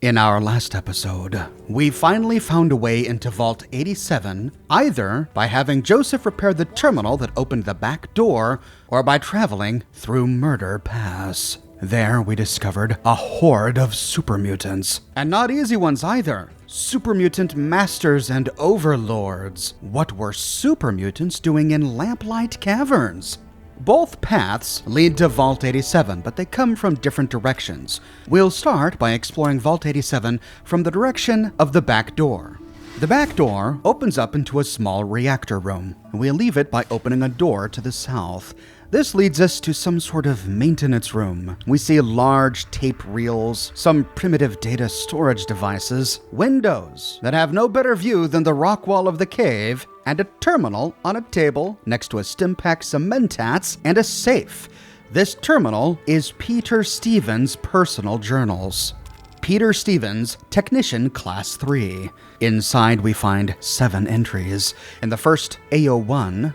In our last episode, we finally found a way into Vault 87, either by having Joseph repair the terminal that opened the back door, or by traveling through Murder Pass. There we discovered a horde of super mutants, and not easy ones either. Super mutant masters and overlords. What were super mutants doing in Lamplight Caverns? Both paths lead to Vault 87, but they come from different directions. We'll start by exploring Vault 87 from the direction of the back door. The back door opens up into a small reactor room, and we'll leave it by opening a door to the south. This leads us to some sort of maintenance room. We see large tape reels, some primitive data storage devices, windows that have no better view than the rock wall of the cave, and a terminal on a table next to a Stimpack cementats and a safe. This terminal is Peter Stevens' personal journals. Peter Stevens, Technician Class 3. Inside we find 7 entries. In the first, AO1,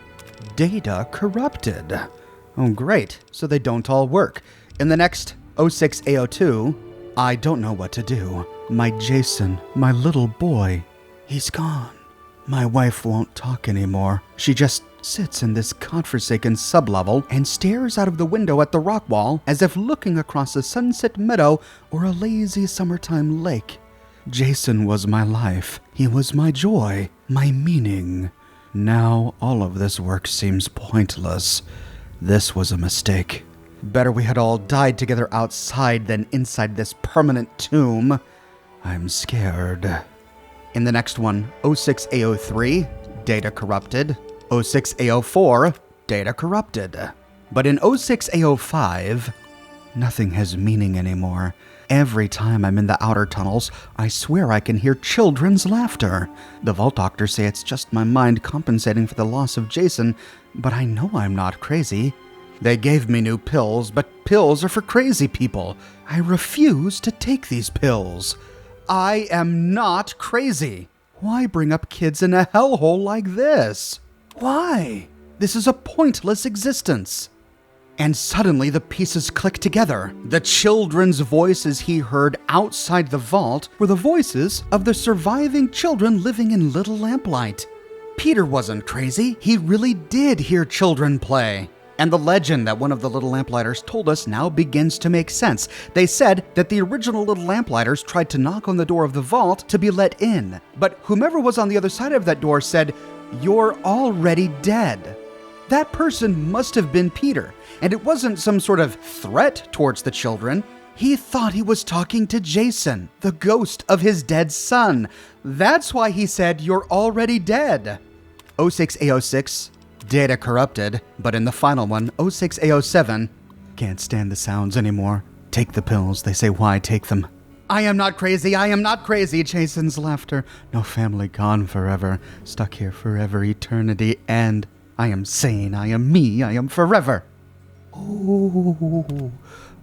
Data Corrupted. Oh great, so they don't all work. In the next, 06AO2, I don't know what to do. My Jason, my little boy, he's gone. My wife won't talk anymore. She just sits in this godforsaken sublevel and stares out of the window at the rock wall as if looking across a sunset meadow or a lazy summertime lake. Jason was my life. He was my joy, my meaning. Now all of this work seems pointless. This was a mistake. Better we had all died together outside than inside this permanent tomb. I'm scared. In the next one, 06AO3, Data Corrupted. 06AO4, Data Corrupted. But in 06AO5, nothing has meaning anymore. Every time I'm in the outer tunnels, I swear I can hear children's laughter. The Vault Doctors say it's just my mind compensating for the loss of Jason, but I know I'm not crazy. They gave me new pills, but pills are for crazy people. I refuse to take these pills. I am not crazy. Why bring up kids in a hellhole like this? Why? This is a pointless existence. And suddenly the pieces click together. The children's voices he heard outside the vault were the voices of the surviving children living in Little Lamplight. Peter wasn't crazy. He really did hear children play. And the legend that one of the Little Lamplighters told us now begins to make sense. They said that the original Little Lamplighters tried to knock on the door of the vault to be let in. But whomever was on the other side of that door said, "You're already dead." That person must have been Peter. And it wasn't some sort of threat towards the children. He thought he was talking to Jason, the ghost of his dead son. That's why he said, "You're already dead." 06AO6, Data Corrupted, but in the final one, 06AO7, can't stand the sounds anymore. Take the pills, they say. Why take them? I am not crazy, I am not crazy, Jason's laughter. No family, gone forever, stuck here forever, eternity, and I am sane, I am me, I am forever. Oh,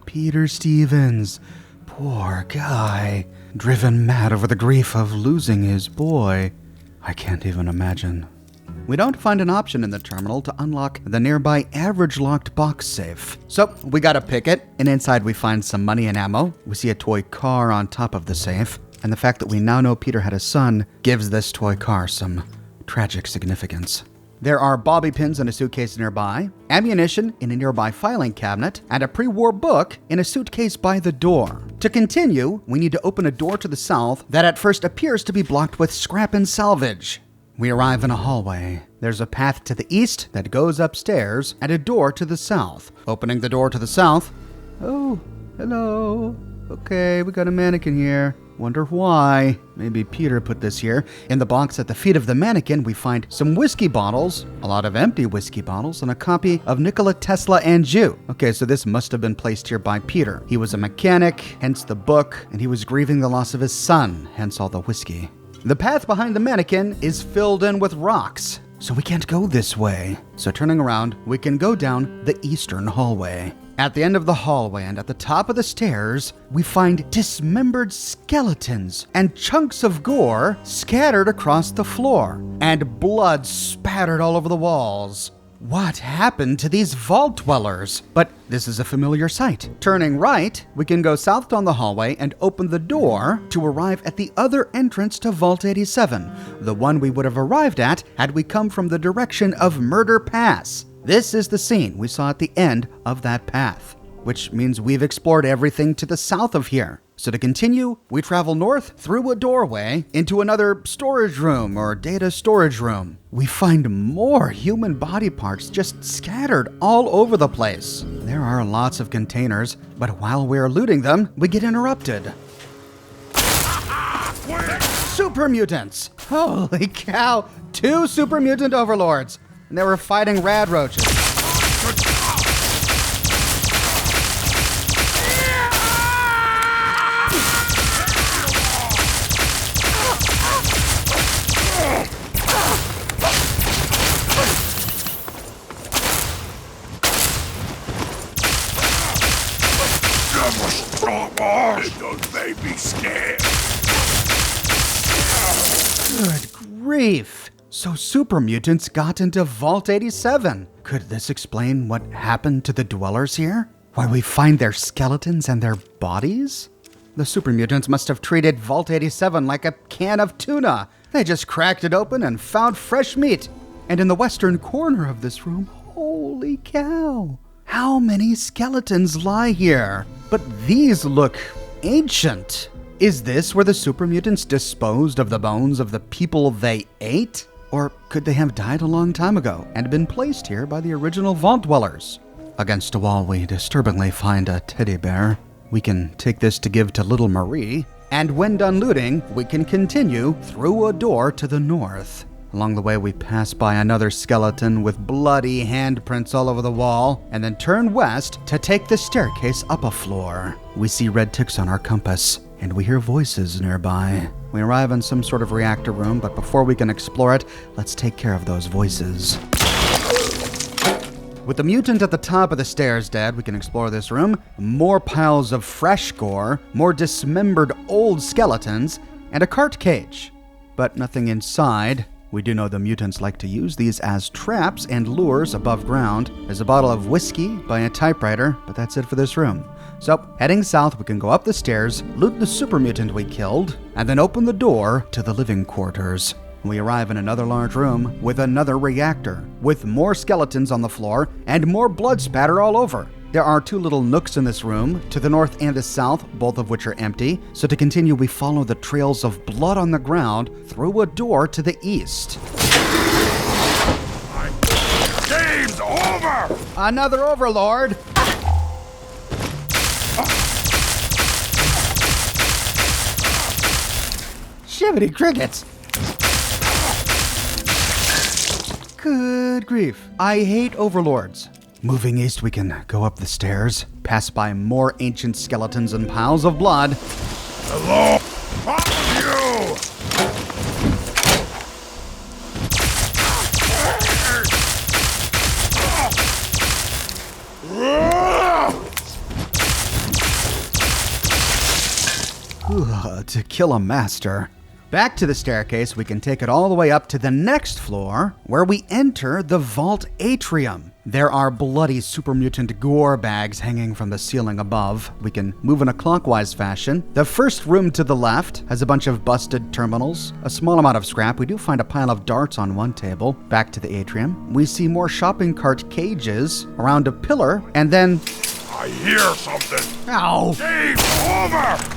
Peter Stevens, poor guy, driven mad over the grief of losing his boy. I can't even imagine. We don't find an option in the terminal to unlock the nearby average locked box safe. So we gotta pick it, and inside we find some money and ammo. We see a toy car on top of the safe, and the fact that we now know Peter had a son gives this toy car some tragic significance. There are bobby pins in a suitcase nearby, ammunition in a nearby filing cabinet, and a pre-war book in a suitcase by the door. To continue, we need to open a door to the south that at first appears to be blocked with scrap and salvage. We arrive in a hallway. There's a path to the east that goes upstairs, and a door to the south. Opening the door to the south. Oh, hello. Okay, we got a mannequin here. Wonder why. Maybe Peter put this here. In the box at the feet of the mannequin, we find some whiskey bottles, a lot of empty whiskey bottles, and a copy of Nikola Tesla and Jew. Okay, so this must have been placed here by Peter. He was a mechanic, hence the book, and he was grieving the loss of his son, hence all the whiskey. The path behind the mannequin is filled in with rocks, so we can't go this way. So turning around, we can go down the eastern hallway. At the end of the hallway and at the top of the stairs, we find dismembered skeletons and chunks of gore scattered across the floor, and blood spattered all over the walls. What happened to these vault dwellers? But this is a familiar sight. Turning right, we can go south down the hallway and open the door to arrive at the other entrance to Vault 87, the one we would have arrived at had we come from the direction of Murder Pass. This is the scene we saw at the end of that path, which means we've explored everything to the south of here. So to continue, we travel north through a doorway into another storage room or data storage room. We find more human body parts just scattered all over the place. There are lots of containers, but while we're looting them, we get interrupted. Super mutants! Holy cow! 2 super mutant overlords! And they were fighting rad roaches. Don't make me scared. Good grief! So super mutants got into Vault 87. Could this explain what happened to the dwellers here? Why we find their skeletons and their bodies? The super mutants must have treated Vault 87 like a can of tuna. They just cracked it open and found fresh meat. And in the western corner of this room, holy cow! How many skeletons lie here? But these look ancient. Is this where the super mutants disposed of the bones of the people they ate? Or could they have died a long time ago and been placed here by the original vault dwellers? Against a wall, we disturbingly find a teddy bear. We can take this to give to little Marie. And when done looting, we can continue through a door to the north. Along the way, we pass by another skeleton with bloody handprints all over the wall, and then turn west to take the staircase up a floor. We see red ticks on our compass, and we hear voices nearby. We arrive in some sort of reactor room, but before we can explore it, let's take care of those voices. With the mutant at the top of the stairs dead, we can explore this room. More piles of fresh gore, more dismembered old skeletons, and a cart cage. But nothing inside. We do know the mutants like to use these as traps and lures above ground. There's a bottle of whiskey by a typewriter, but that's it for this room. So, heading south, we can go up the stairs, loot the super mutant we killed, and then open the door to the living quarters. We arrive in another large room with another reactor, with more skeletons on the floor and more blood spatter all over. There are 2 little nooks in this room, to the north and the south, both of which are empty. So to continue, we follow the trails of blood on the ground through a door to the east. Game's over! Another overlord! Shibbity crickets! Good grief. I hate overlords. Moving east, we can go up the stairs, pass by more ancient skeletons and piles of blood. Hello? All of you! To kill a master. Back to the staircase, we can take it all the way up to the next floor, where we enter the vault atrium. There are bloody super mutant gore bags hanging from the ceiling above. We can move in a clockwise fashion. The first room to the left has a bunch of busted terminals, a small amount of scrap. We do find a pile of darts on one table. Back to the atrium, we see more shopping cart cages around a pillar, and then... I hear something! Ow! Game's over!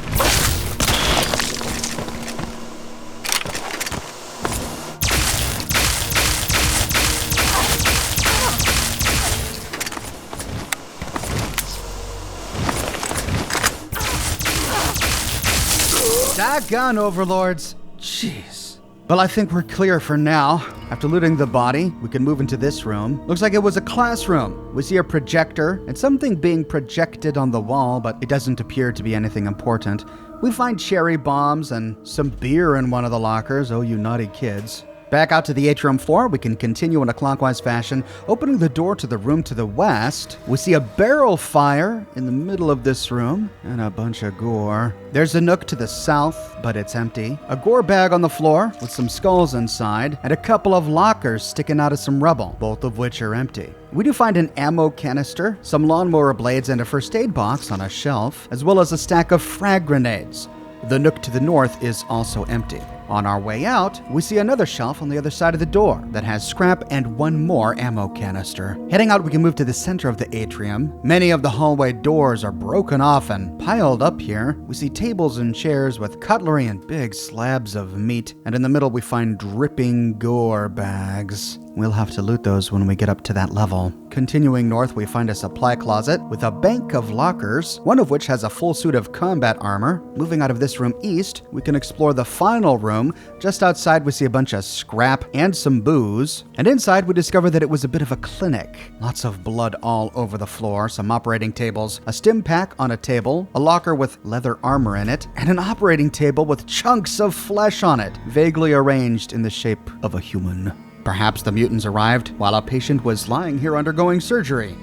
Daggone overlords. Jeez. Well, I think we're clear for now. After looting the body, we can move into this room. Looks like it was a classroom. We see a projector and something being projected on the wall, but it doesn't appear to be anything important. We find cherry bombs and some beer in one of the lockers. Oh, you naughty kids. Back out to the atrium floor, we can continue in a clockwise fashion. Opening the door to the room to the west, we see a barrel fire in the middle of this room and a bunch of gore. There's a nook to the south, but it's empty. A gore bag on the floor with some skulls inside and a couple of lockers sticking out of some rubble, both of which are empty. We do find an ammo canister, some lawnmower blades, and a first aid box on a shelf, as well as a stack of frag grenades. The nook to the north is also empty. On our way out, we see another shelf on the other side of the door that has scrap and one more ammo canister. Heading out, we can move to the center of the atrium. Many of the hallway doors are broken off and piled up here. We see tables and chairs with cutlery and big slabs of meat, and in the middle we find dripping gore bags. We'll have to loot those when we get up to that level. Continuing north, we find a supply closet with a bank of lockers, one of which has a full suit of combat armor. Moving out of this room east, we can explore the final room. Just outside, we see a bunch of scrap and some booze. And inside, we discover that it was a bit of a clinic. Lots of blood all over the floor, some operating tables, a stim pack on a table, a locker with leather armor in it, and an operating table with chunks of flesh on it, vaguely arranged in the shape of a human. Perhaps the mutants arrived while a patient was lying here undergoing surgery.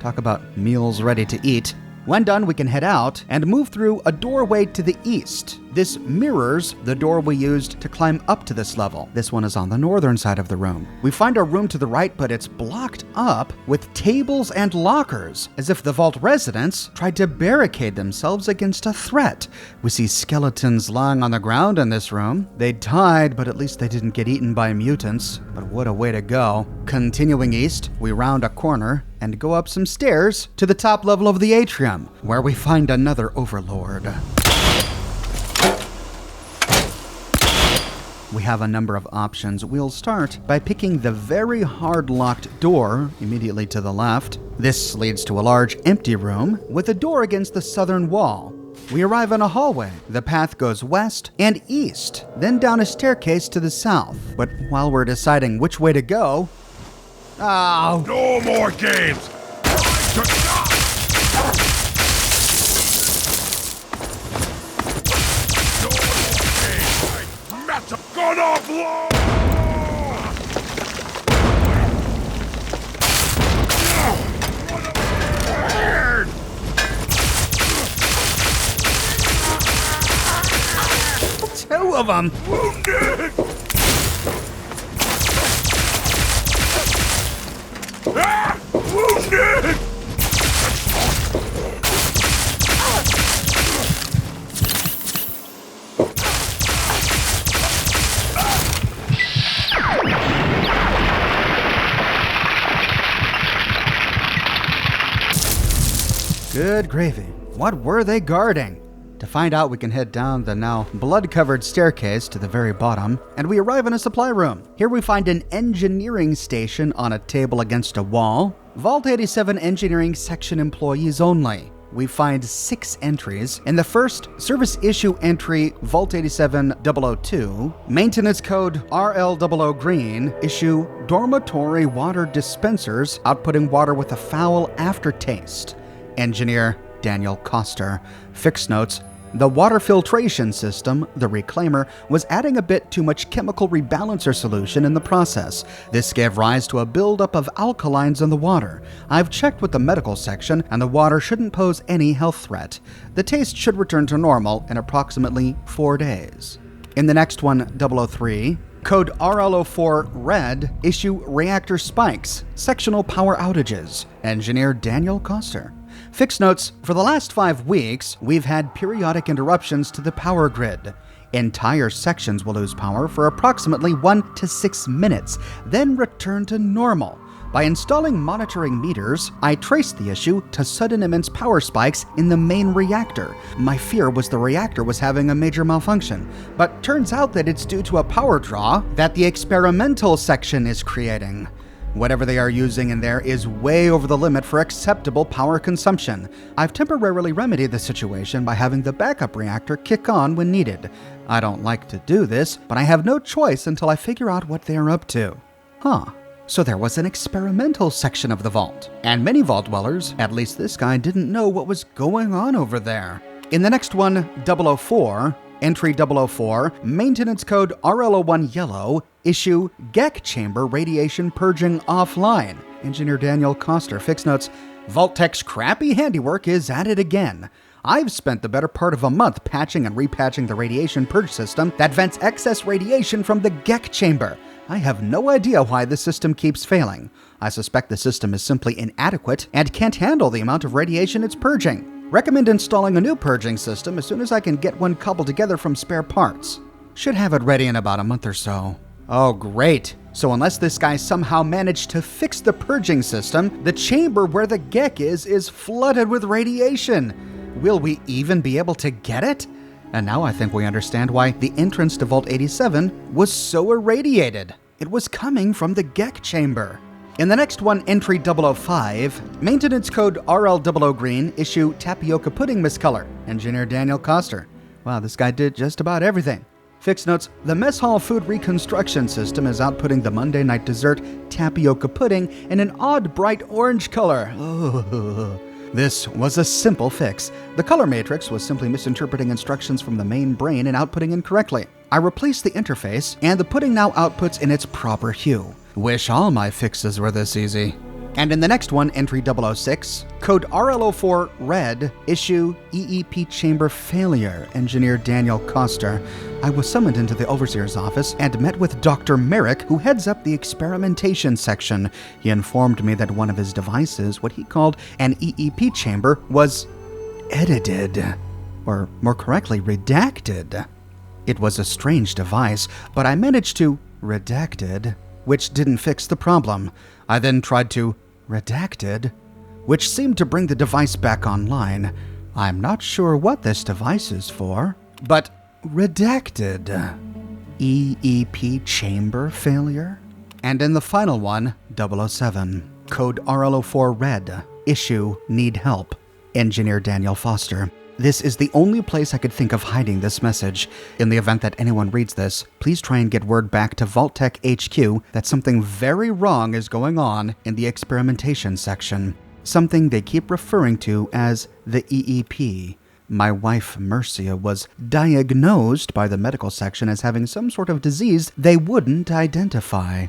Talk about meals ready to eat. When done, we can head out and move through a doorway to the east. This mirrors the door we used to climb up to this level. This one is on the northern side of the room. We find a room to the right, but it's blocked up with tables and lockers, as if the vault residents tried to barricade themselves against a threat. We see skeletons lying on the ground in this room. They died, but at least they didn't get eaten by mutants. But what a way to go. Continuing east, we round a corner and go up some stairs to the top level of the atrium, where we find another overlord. We have a number of options. We'll start by picking the very hard-locked door immediately to the left. This leads to a large empty room with a door against the southern wall. We arrive in a hallway. The path goes west and east, then down a staircase to the south. But while we're deciding which way to go... Oh! No more games! Gonna blow! Two of them! Wounded! Ah! Wounded! Good gravy. What were they guarding? To find out, we can head down the now blood-covered staircase to the very bottom, and we arrive in a supply room. Here we find an engineering station on a table against a wall. Vault 87 engineering section employees only. We find 6 entries. In the first, service issue entry Vault 87-002, maintenance code RL00 green, issue dormitory water dispensers, outputting water with a foul aftertaste. Engineer Daniel Coster. Fix notes: the water filtration system, the reclaimer, was adding a bit too much chemical rebalancer solution in the process. This gave rise to a buildup of alkalines in the water. I've checked with the medical section, and the water shouldn't pose any health threat. The taste should return to normal in approximately 4 days. In the next one, 003, code RL04 red, issue reactor spikes, sectional power outages. Engineer Daniel Coster. Fix notes: for the last 5 weeks, we've had periodic interruptions to the power grid. Entire sections will lose power for approximately 1 to 6 minutes, then return to normal. By installing monitoring meters, I traced the issue to sudden immense power spikes in the main reactor. My fear was the reactor was having a major malfunction, but turns out that it's due to a power draw that the experimental section is creating. Whatever they are using in there is way over the limit for acceptable power consumption. I've temporarily remedied the situation by having the backup reactor kick on when needed. I don't like to do this, but I have no choice until I figure out what they're up to. So there was an experimental section of the vault, and many vault dwellers, at least this guy, didn't know what was going on over there. In the next one, 004, entry 004, maintenance code RL01 yellow, Issue Gek Chamber Radiation Purging Offline. Engineer Daniel Koster. Fix notes. Vault-Tech's crappy handiwork is at it again. I've spent the better part of a month patching and repatching the radiation purge system that vents excess radiation from the Gek chamber. I have no idea why the system keeps failing. I suspect the system is simply inadequate and can't handle the amount of radiation it's purging. Recommend installing a new purging system as soon as I can get one cobbled together from spare parts. Should have it ready in about a month or so. Oh, great. So unless this guy somehow managed to fix the purging system, the chamber where the Gek is flooded with radiation. Will we even be able to get it? And now I think we understand why the entrance to Vault 87 was so irradiated. It was coming from the Gek chamber. In the next one, entry 005, maintenance code RL00 green, issue tapioca pudding miscolor. Engineer Daniel Koster. Wow, this guy did just about everything. Fix notes, the mess hall food reconstruction system is outputting the Monday night dessert tapioca pudding in an odd bright orange color. Oh. This was a simple fix. The color matrix was simply misinterpreting instructions from the main brain and outputting incorrectly. I replaced the interface, and the pudding now outputs in its proper hue. Wish all my fixes were this easy. And in the next one, entry 006, code RL04 red, issue EEP chamber failure, engineer Daniel Koster. I was summoned into the overseer's office and met with Dr. Merrick, who heads up the experimentation section. He informed me that one of his devices, what he called an EEP chamber, was edited, or more correctly, redacted. It was a strange device, but I managed to redact it, which didn't fix the problem. I then tried to redacted, which seemed to bring the device back online. I'm not sure what this device is for, but redacted. EEP chamber failure? And in the final one, 007, code RL04 red, issue need help, engineer Daniel Foster. This is the only place I could think of hiding this message. In the event that anyone reads this, please try and get word back to Vault-Tech HQ that something very wrong is going on in the experimentation section. Something they keep referring to as the EEP. My wife, Mercia, was diagnosed by the medical section as having some sort of disease they wouldn't identify.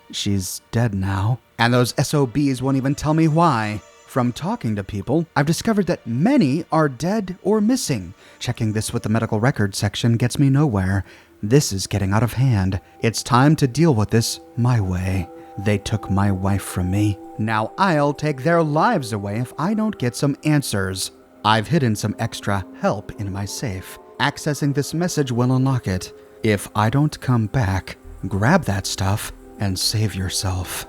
She's dead now, and those SOBs won't even tell me why. From talking to people, I've discovered that many are dead or missing. Checking this with the medical records section gets me nowhere. This is getting out of hand. It's time to deal with this my way. They took my wife from me. Now I'll take their lives away if I don't get some answers. I've hidden some extra help in my safe. Accessing this message will unlock it. If I don't come back, grab that stuff and save yourself.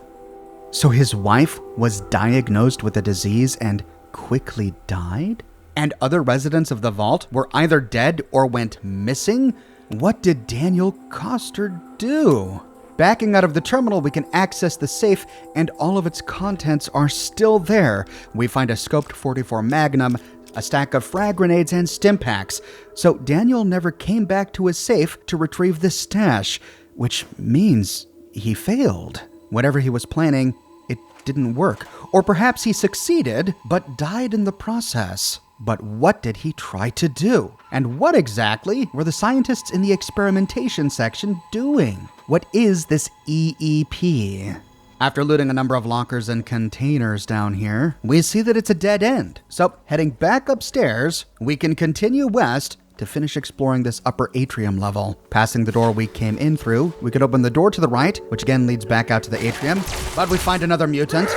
So his wife was diagnosed with a disease and quickly died? And other residents of the vault were either dead or went missing? What did Daniel Koster do? Backing out of the terminal, we can access the safe, and all of its contents are still there. We find a scoped 44 Magnum, a stack of frag grenades, and stim packs. So Daniel never came back to his safe to retrieve the stash, which means he failed. Whatever he was planning, it didn't work. Or perhaps he succeeded, but died in the process. But what did he try to do? And what exactly were the scientists in the experimentation section doing? What is this EEP? After looting a number of lockers and containers down here, we see that it's a dead end. So, heading back upstairs, we can continue west to finish exploring this upper atrium level. Passing the door we came in through, we could open the door to the right, which again leads back out to the atrium, but we find another mutant.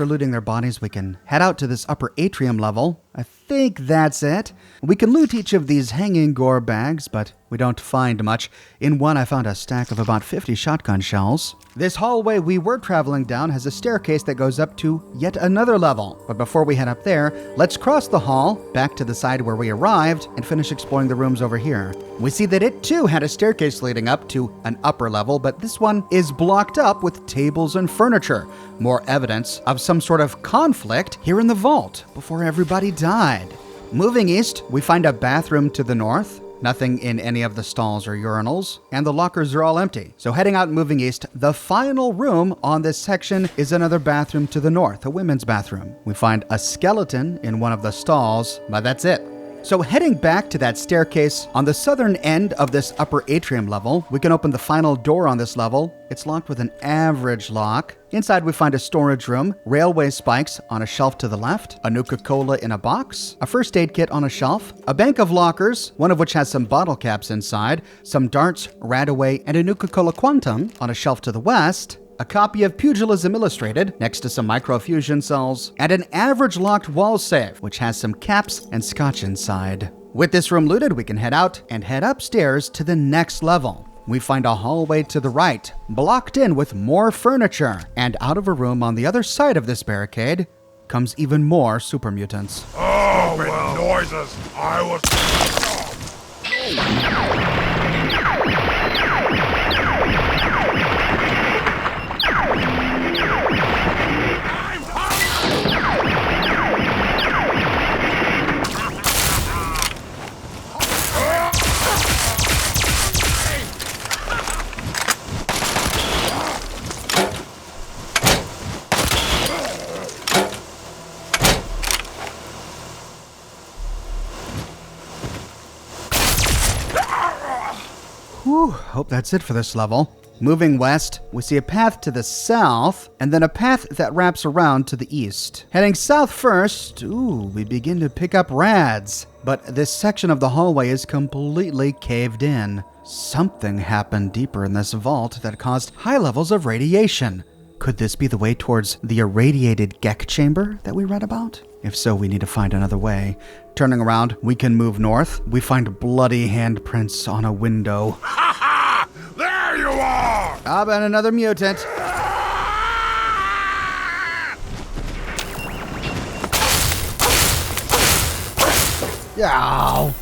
After looting their bodies, we can head out to this upper atrium level. I think that's it. We can loot each of these hanging gore bags, but we don't find much. In one, I found a stack of about 50 shotgun shells. This hallway we were traveling down has a staircase that goes up to yet another level. But before we head up there, let's cross the hall, back to the side where we arrived, and finish exploring the rooms over here. We see that it too had a staircase leading up to an upper level, but this one is blocked up with tables and furniture. More evidence of some sort of conflict here in the vault before everybody died. Moving east, we find a bathroom to the north. Nothing in any of the stalls or urinals, and the lockers are all empty. So heading out and moving east, the final room on this section is another bathroom to the north, a women's bathroom. We find a skeleton in one of the stalls, but that's it. So heading back to that staircase on the southern end of this upper atrium level, we can open the final door on this level. It's locked with an average lock. Inside we find a storage room, railway spikes on a shelf to the left, a Nuka-Cola in a box, a first aid kit on a shelf, a bank of lockers, one of which has some bottle caps inside, some darts, Radaway, and a Nuka-Cola Quantum on a shelf to the west, a copy of Pugilism Illustrated next to some microfusion cells, and an average locked wall safe, which has some caps and scotch inside. With this room looted, we can head out and head upstairs to the next level. We find a hallway to the right, blocked in with more furniture, and out of a room on the other side of this barricade comes even more super mutants. Oh, well. Noises. I was... Whew, hope that's it for this level. Moving west, we see a path to the south, and then a path that wraps around to the east. Heading south first, we begin to pick up rads. But this section of the hallway is completely caved in. Something happened deeper in this vault that caused high levels of radiation. Could this be the way towards the irradiated Gek chamber that we read about? If so, we need to find another way. Turning around, we can move north. We find bloody handprints on a window. Ha ha! There you are! And another mutant. Ow!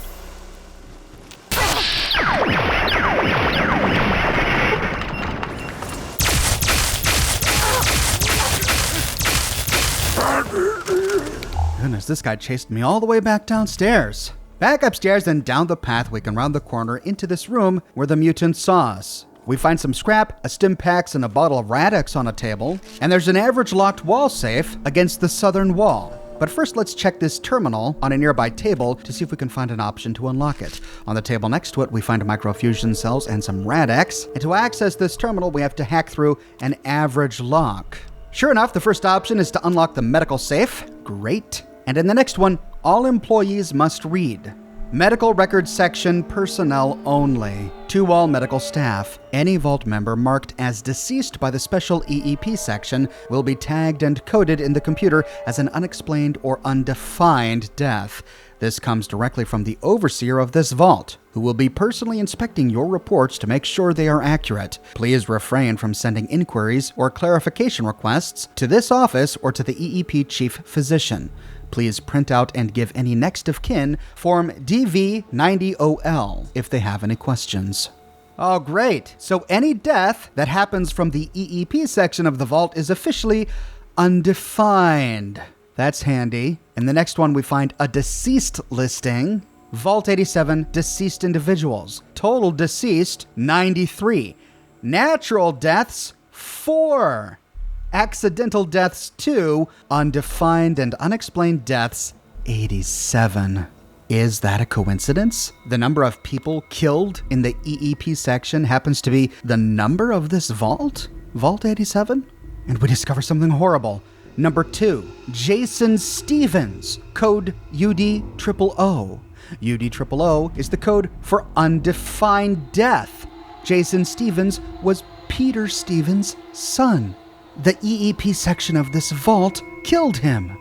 Goodness, this guy chased me all the way back downstairs. Back upstairs and down the path, we can round the corner into this room where the mutants saw us. We find some scrap, a stim packs, and a bottle of Radex on a table, and there's an average locked wall safe against the southern wall. But first, let's check this terminal on a nearby table to see if we can find an option to unlock it. On the table next to it, we find microfusion cells and some Radex, and to access this terminal, we have to hack through an average lock. Sure enough, the first option is to unlock the medical safe. Great. And in the next one, all employees must read. Medical records section, personnel only. To all medical staff. Any vault member marked as deceased by the special EEP section will be tagged and coded in the computer as an unexplained or undefined death. This comes directly from the overseer of this vault, who will be personally inspecting your reports to make sure they are accurate. Please refrain from sending inquiries or clarification requests to this office or to the EEP chief physician. Please print out and give any next of kin Form DV90OL if they have any questions. Oh, great. So any death that happens from the EEP section of the vault is officially undefined. That's handy. In the next one, we find a deceased listing. Vault 87, deceased individuals. Total deceased, 93. Natural deaths, 4. Accidental deaths, 2. Undefined and unexplained deaths, 87. Is that a coincidence? The number of people killed in the EEP section happens to be the number of this vault? Vault 87? And we discover something horrible. Number 2, Jason Stevens, code UD000. UD000 is the code for undefined death. Jason Stevens was Peter Stevens' son. The EEP section of this vault killed him.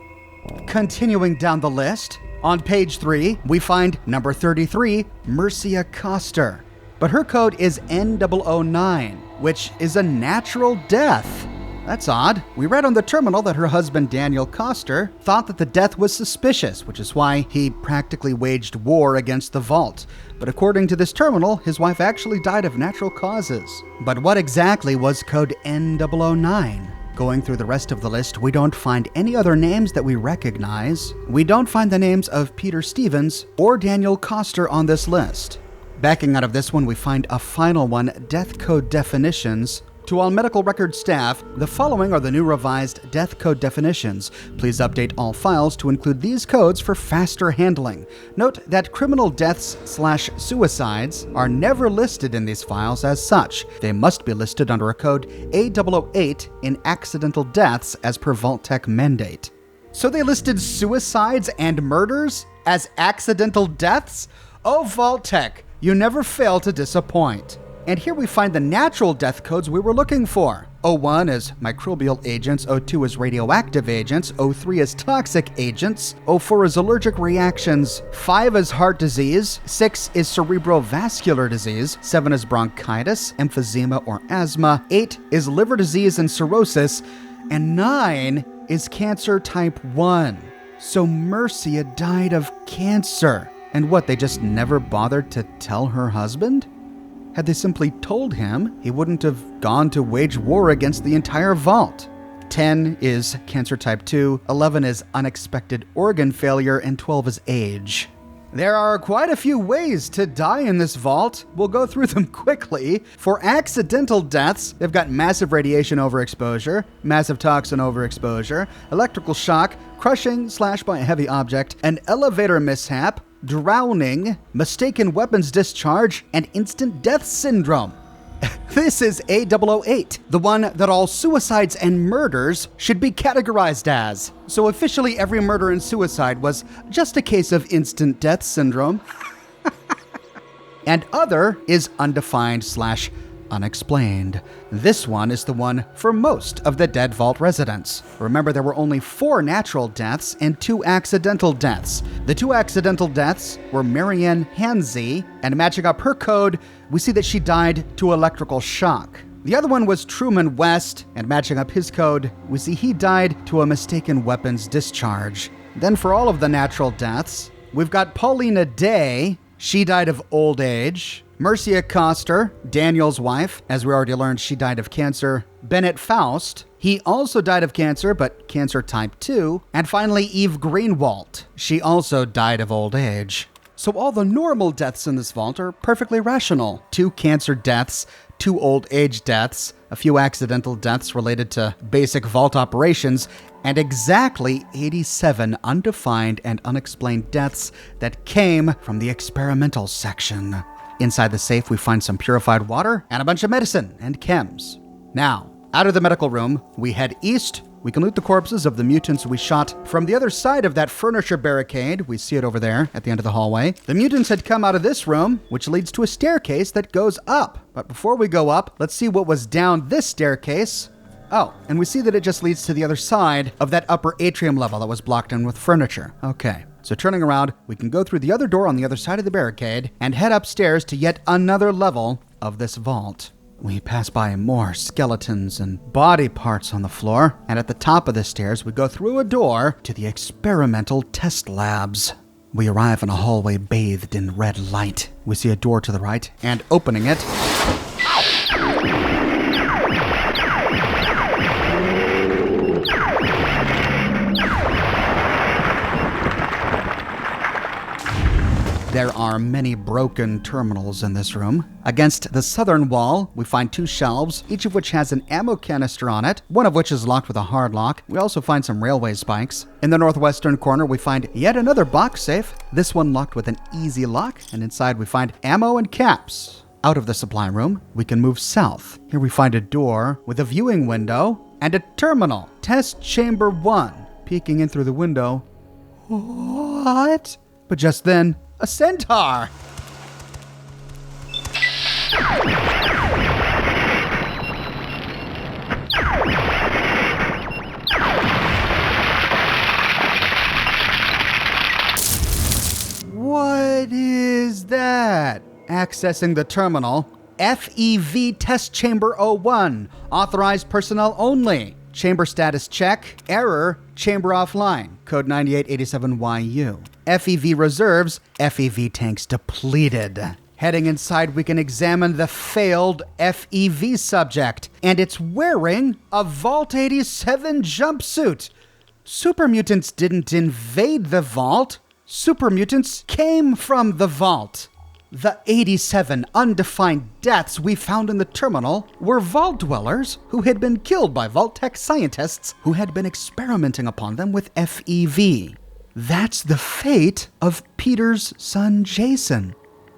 Continuing down the list, On page 3, we find number 33, Mercia Coster. But her code is N009, which is a natural death. That's odd. We read on the terminal that her husband Daniel Coster thought that the death was suspicious, which is why he practically waged war against the vault. But according to this terminal, his wife actually died of natural causes. But what exactly was code N009? Going through the rest of the list, we don't find any other names that we recognize. We don't find the names of Peter Stevens or Daniel Coster on this list. Backing out of this one, we find a final one, death code definitions. To all medical record staff, the following are the new revised death code definitions. Please update all files to include these codes for faster handling. Note that criminal deaths/suicides are never listed in these files as such. They must be listed under a code A008 in accidental deaths as per Vault-Tec mandate. So they listed suicides and murders as accidental deaths? Oh, Vault-Tec, you never fail to disappoint. And here we find the natural death codes we were looking for. 01 is microbial agents, 02 is radioactive agents, 03 is toxic agents, 04 is allergic reactions, 5 is heart disease, 6 is cerebrovascular disease, 7 is bronchitis, emphysema or asthma, 8 is liver disease and cirrhosis, and 9 is cancer type 1. So Mercia died of cancer. And what, they just never bothered to tell her husband? Had they simply told him, he wouldn't have gone to wage war against the entire vault. 10 is cancer type 2, 11 is unexpected organ failure, and 12 is age. There are quite a few ways to die in this vault. We'll go through them quickly. For accidental deaths, they've got massive radiation overexposure, massive toxin overexposure, electrical shock, crushing / by a heavy object, an elevator mishap, drowning, mistaken weapons discharge, and instant death syndrome. This is A008, the one that all suicides and murders should be categorized as. So officially every murder and suicide was just a case of instant death syndrome. And other is undefined / unexplained. This one is the one for most of the dead vault residents. Remember, there were only 4 natural deaths and 2 accidental deaths. The 2 accidental deaths were Marianne Hansey, and matching up her code, we see that she died to electrical shock. The other one was Truman West, and matching up his code, we see he died to a mistaken weapons discharge. Then for all of the natural deaths, we've got Paulina Day. She died of old age. Mercia Coster, Daniel's wife, as we already learned, she died of cancer. Bennett Faust, he also died of cancer, but cancer type 2. And finally, Eve Greenwald, she also died of old age. So all the normal deaths in this vault are perfectly rational. 2 cancer deaths, 2 old age deaths, a few accidental deaths related to basic vault operations, and exactly 87 undefined and unexplained deaths that came from the experimental section. Inside the safe, we find some purified water and a bunch of medicine and chems. Now, out of the medical room, we head east. We can loot the corpses of the mutants we shot from the other side of that furniture barricade. We see it over there at the end of the hallway. The mutants had come out of this room, which leads to a staircase that goes up. But before we go up, let's see what was down this staircase. Oh, and we see that it just leads to the other side of that upper atrium level that was blocked in with furniture. Okay. So turning around, we can go through the other door on the other side of the barricade and head upstairs to yet another level of this vault. We pass by more skeletons and body parts on the floor, and at the top of the stairs, we go through a door to the experimental test labs. We arrive in a hallway bathed in red light. We see a door to the right, and opening it, there are many broken terminals in this room. Against the southern wall, we find 2 shelves, each of which has an ammo canister on it, one of which is locked with a hard lock. We also find some railway spikes. In the northwestern corner, we find yet another box safe, this one locked with an easy lock, and inside we find ammo and caps. Out of the supply room, we can move south. Here we find a door with a viewing window and a terminal. Test chamber 1. Peeking in through the window. What? But just then, a centaur! Accessing the terminal. FEV Test Chamber 01. Authorized personnel only. Chamber status check. Error. Chamber offline. Code 9887YU. FEV reserves. FEV tanks depleted. Heading inside, we can examine the failed FEV subject. And it's wearing a Vault 87 jumpsuit. Super mutants didn't invade the vault. Super mutants came from the vault. The 87 undefined deaths we found in the terminal were vault dwellers who had been killed by Vault-Tec scientists who had been experimenting upon them with FEV. That's the fate of Peter's son Jason.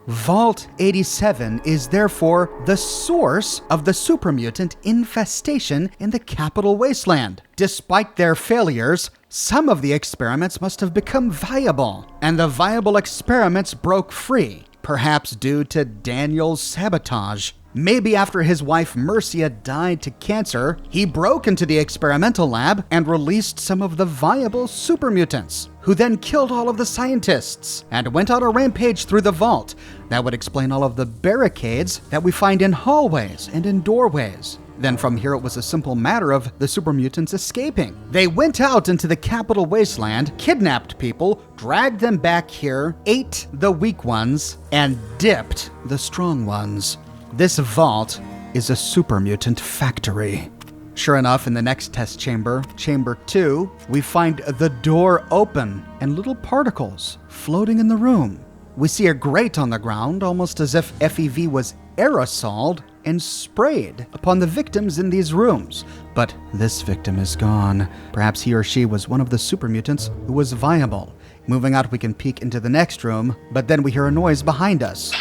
Vault 87 is therefore the source of the supermutant infestation in the Capital Wasteland. Despite their failures, some of the experiments must have become viable, and the viable experiments broke free, perhaps due to Daniel's sabotage. Maybe after his wife Mercia died to cancer, he broke into the experimental lab and released some of the viable supermutants, who then killed all of the scientists and went on a rampage through the vault. That would explain all of the barricades that we find in hallways and in doorways. Then from here it was a simple matter of the supermutants escaping. They went out into the Capital Wasteland, kidnapped people, dragged them back here, ate the weak ones, and dipped the strong ones. This vault is a supermutant factory. Sure enough, in the next test chamber, Chamber 2, we find the door open and little particles floating in the room. We see a grate on the ground, almost as if FEV was aerosoled and sprayed upon the victims in these rooms. But this victim is gone. Perhaps he or she was one of the supermutants who was viable. Moving out, we can peek into the next room, but then we hear a noise behind us.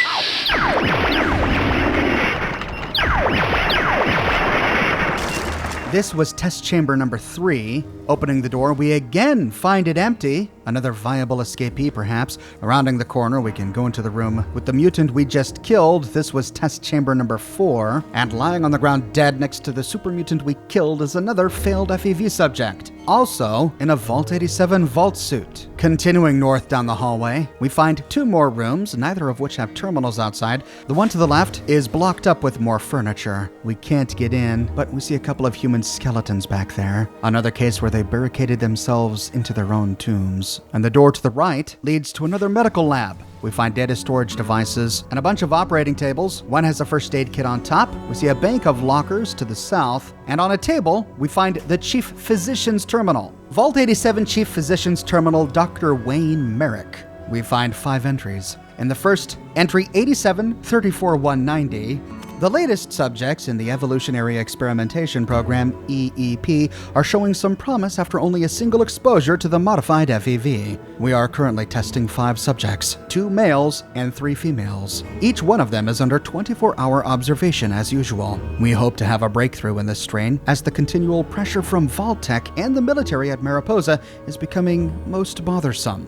This was test chamber number 3. Opening the door, we again find it empty. Another viable escapee, perhaps. Rounding the corner, we can go into the room with the mutant we just killed. This was test chamber number 4. And lying on the ground dead next to the super mutant we killed is another failed FEV subject, also in a Vault 87 vault suit. Continuing north down the hallway, we find 2 more rooms, neither of which have terminals outside. The one to the left is blocked up with more furniture. We can't get in, but we see a couple of human skeletons back there. Another case where they barricaded themselves into their own tombs. And the door to the right leads to another medical lab. We find data storage devices and a bunch of operating tables. One has a first aid kit on top. We see a bank of lockers to the south. And on a table, we find the Chief Physician's Terminal. Vault 87 Chief Physician's Terminal, Dr. Wayne Merrick. We find 5 entries. In the first, entry 87-34-190, the latest subjects in the Evolutionary Experimentation Program, EEP, are showing some promise after only a single exposure to the modified FEV. We are currently testing 5 subjects, 2 males and 3 females. Each one of them is under 24-hour observation as usual. We hope to have a breakthrough in this strain as the continual pressure from Vault-Tec and the military at Mariposa is becoming most bothersome.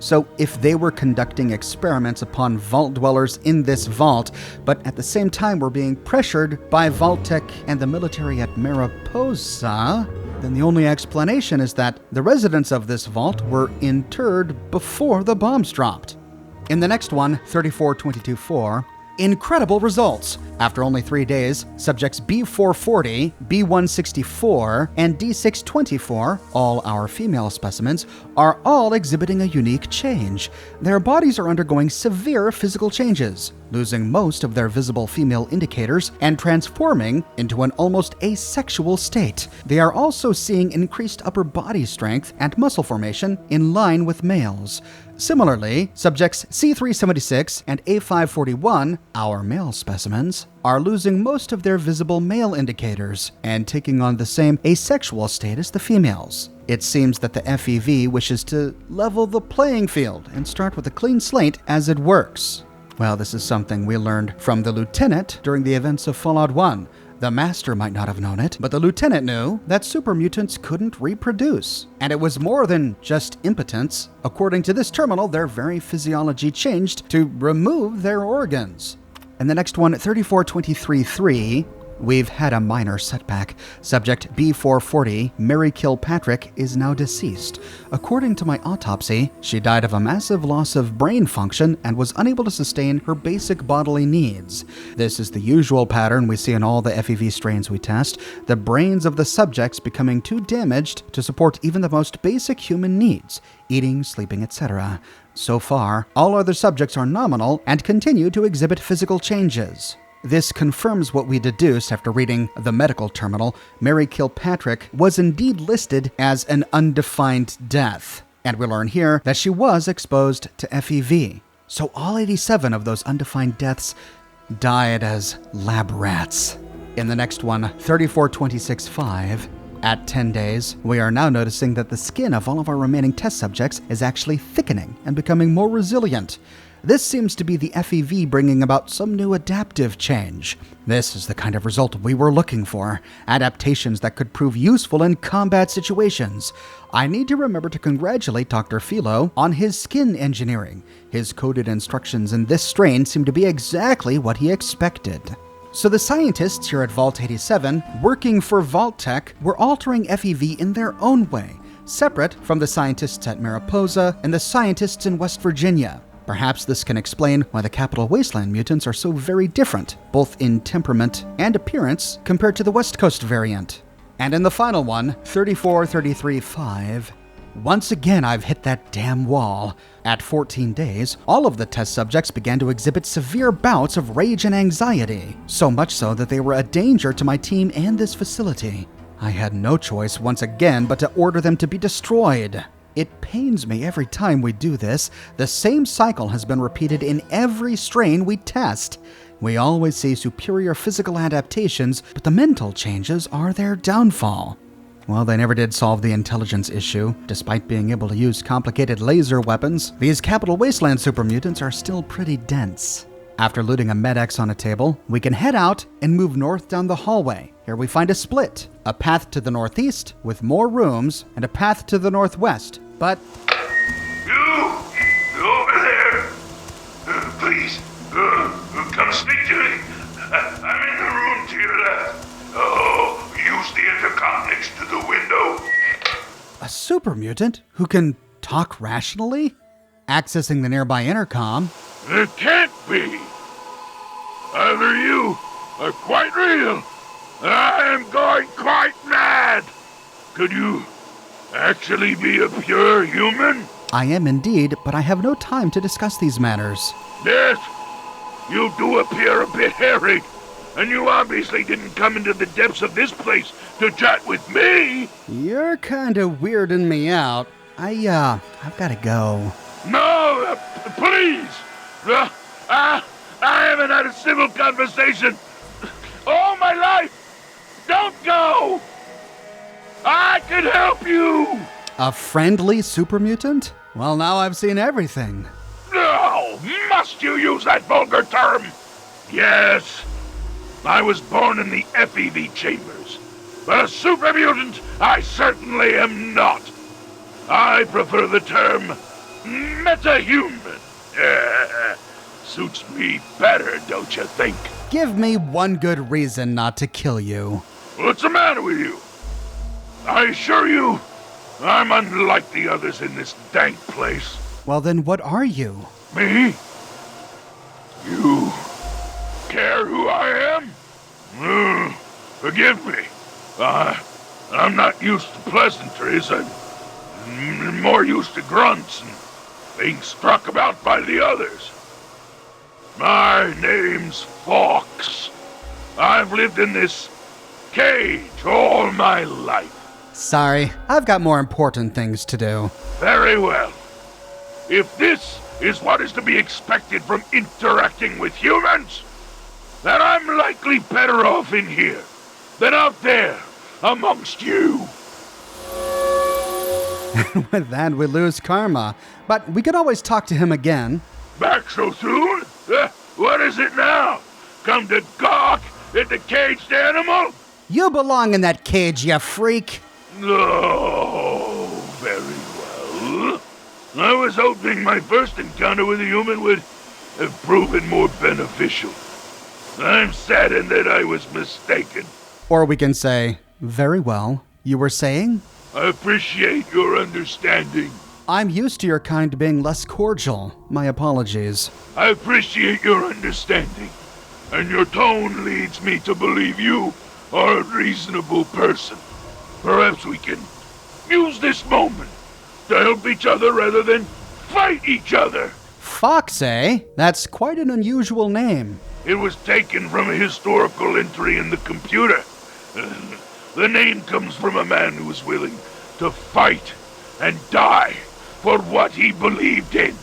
So if they were conducting experiments upon vault dwellers in this vault, but at the same time were being pressured by Vault-Tec and the military at Mariposa, then the only explanation is that the residents of this vault were interred before the bombs dropped. In the next one, 34-22-4, incredible results. After only 3 days, subjects B440, B164, and D624, all our female specimens, are all exhibiting a unique change. Their bodies are undergoing severe physical changes, losing most of their visible female indicators and transforming into an almost asexual state. They are also seeing increased upper body strength and muscle formation in line with males. Similarly, subjects C376 and A541, our male specimens, are losing most of their visible male indicators and taking on the same asexual state as the females. It seems that the FEV wishes to level the playing field and start with a clean slate as it works. Well, this is something we learned from the lieutenant during the events of Fallout 1. The Master might not have known it, but the Lieutenant knew that super mutants couldn't reproduce. And it was more than just impotence. According to this terminal, their very physiology changed to remove their organs. And the next one, 34-23-3, We've had a minor setback. Subject B440, Mary Kilpatrick, is now deceased. According to my autopsy, she died of a massive loss of brain function and was unable to sustain her basic bodily needs. This is the usual pattern we see in all the FEV strains we test, the brains of the subjects becoming too damaged to support even the most basic human needs, eating, sleeping, etc. So far, all other subjects are nominal and continue to exhibit physical changes. This confirms what we deduced after reading the medical terminal. Mary Kilpatrick was indeed listed as an undefined death, and we learn here that she was exposed to FEV. So all 87 of those undefined deaths died as lab rats. In the next one, 3426-5, at 10 days, we are now noticing that the skin of all of our remaining test subjects is actually thickening and becoming more resilient. This seems to be the FEV bringing about some new adaptive change. This is the kind of result we were looking for, adaptations that could prove useful in combat situations. I need to remember to congratulate Dr. Philo on his skin engineering. His coded instructions in this strain seem to be exactly what he expected. So the scientists here at Vault 87, working for Vault Tech, were altering FEV in their own way, separate from the scientists at Mariposa and the scientists in West Virginia. Perhaps this can explain why the Capital Wasteland mutants are so very different, both in temperament and appearance, compared to the West Coast variant. And in the final one, 3433-5, once again I've hit that damn wall. At 14 days, all of the test subjects began to exhibit severe bouts of rage and anxiety, so much so that they were a danger to my team and this facility. I had no choice once again but to order them to be destroyed. It pains me every time we do this. The same cycle has been repeated in every strain we test. We always see superior physical adaptations, but the mental changes are their downfall. Well, they never did solve the intelligence issue. Despite being able to use complicated laser weapons, these Capital Wasteland supermutants are still pretty dense. After looting a Med-X on a table, we can head out and move north down the hallway. Here we find a split, a path to the northeast with more rooms, and a path to the northwest. But You over there. Please, come speak to me. I'm in the room to your left. Oh, use the intercom next to the window. a supermutant who can talk rationally? Accessing the nearby intercom. It can't be. Either you are quite real. I am going quite mad. Could you actually be a pure human? I am indeed, but I have no time to discuss these matters. Yes, you do appear a bit hairy, and you obviously didn't come into the depths of this place to chat with me. You're kinda weirding me out. I've gotta go. No, please. I haven't had a civil conversation all my life. Don't go. I can help you. A friendly supermutant? Well, now I've seen everything. No, must you use that vulgar term? Yes, I was born in the FEV chambers, but a supermutant I certainly am not. I prefer the term metahuman. Suits me better, don't you think? Give me one good reason not to kill you. What's the matter with you? I assure you, I'm unlike the others in this dank place. Well, then what are you? Me? You care who I am? Forgive me. I'm not used to pleasantries. I'm more used to grunts and being struck about by the others. My name's Fox. I've lived in this cage all my life. Sorry, I've got more important things to do. Very well. If this is what is to be expected from interacting with humans, then I'm likely better off in here than out there amongst you. With that, we lose Karma. But we could always talk to him again. Back so soon? What is it now? Come to gawk at the caged animal? You belong in that cage, you freak. Oh, very well. I was hoping my first encounter with a human would have proven more beneficial. I'm saddened that I was mistaken. Or we can say, very well. You were saying? I appreciate your understanding. I'm used to your kind being less cordial. My apologies. I appreciate your understanding, and your tone leads me to believe you are a reasonable person. Perhaps we can use this moment to help each other rather than fight each other. Fox, eh? That's quite an unusual name. It was taken from a historical entry in the computer. The name comes from a man who was willing to fight and die for what he believed in.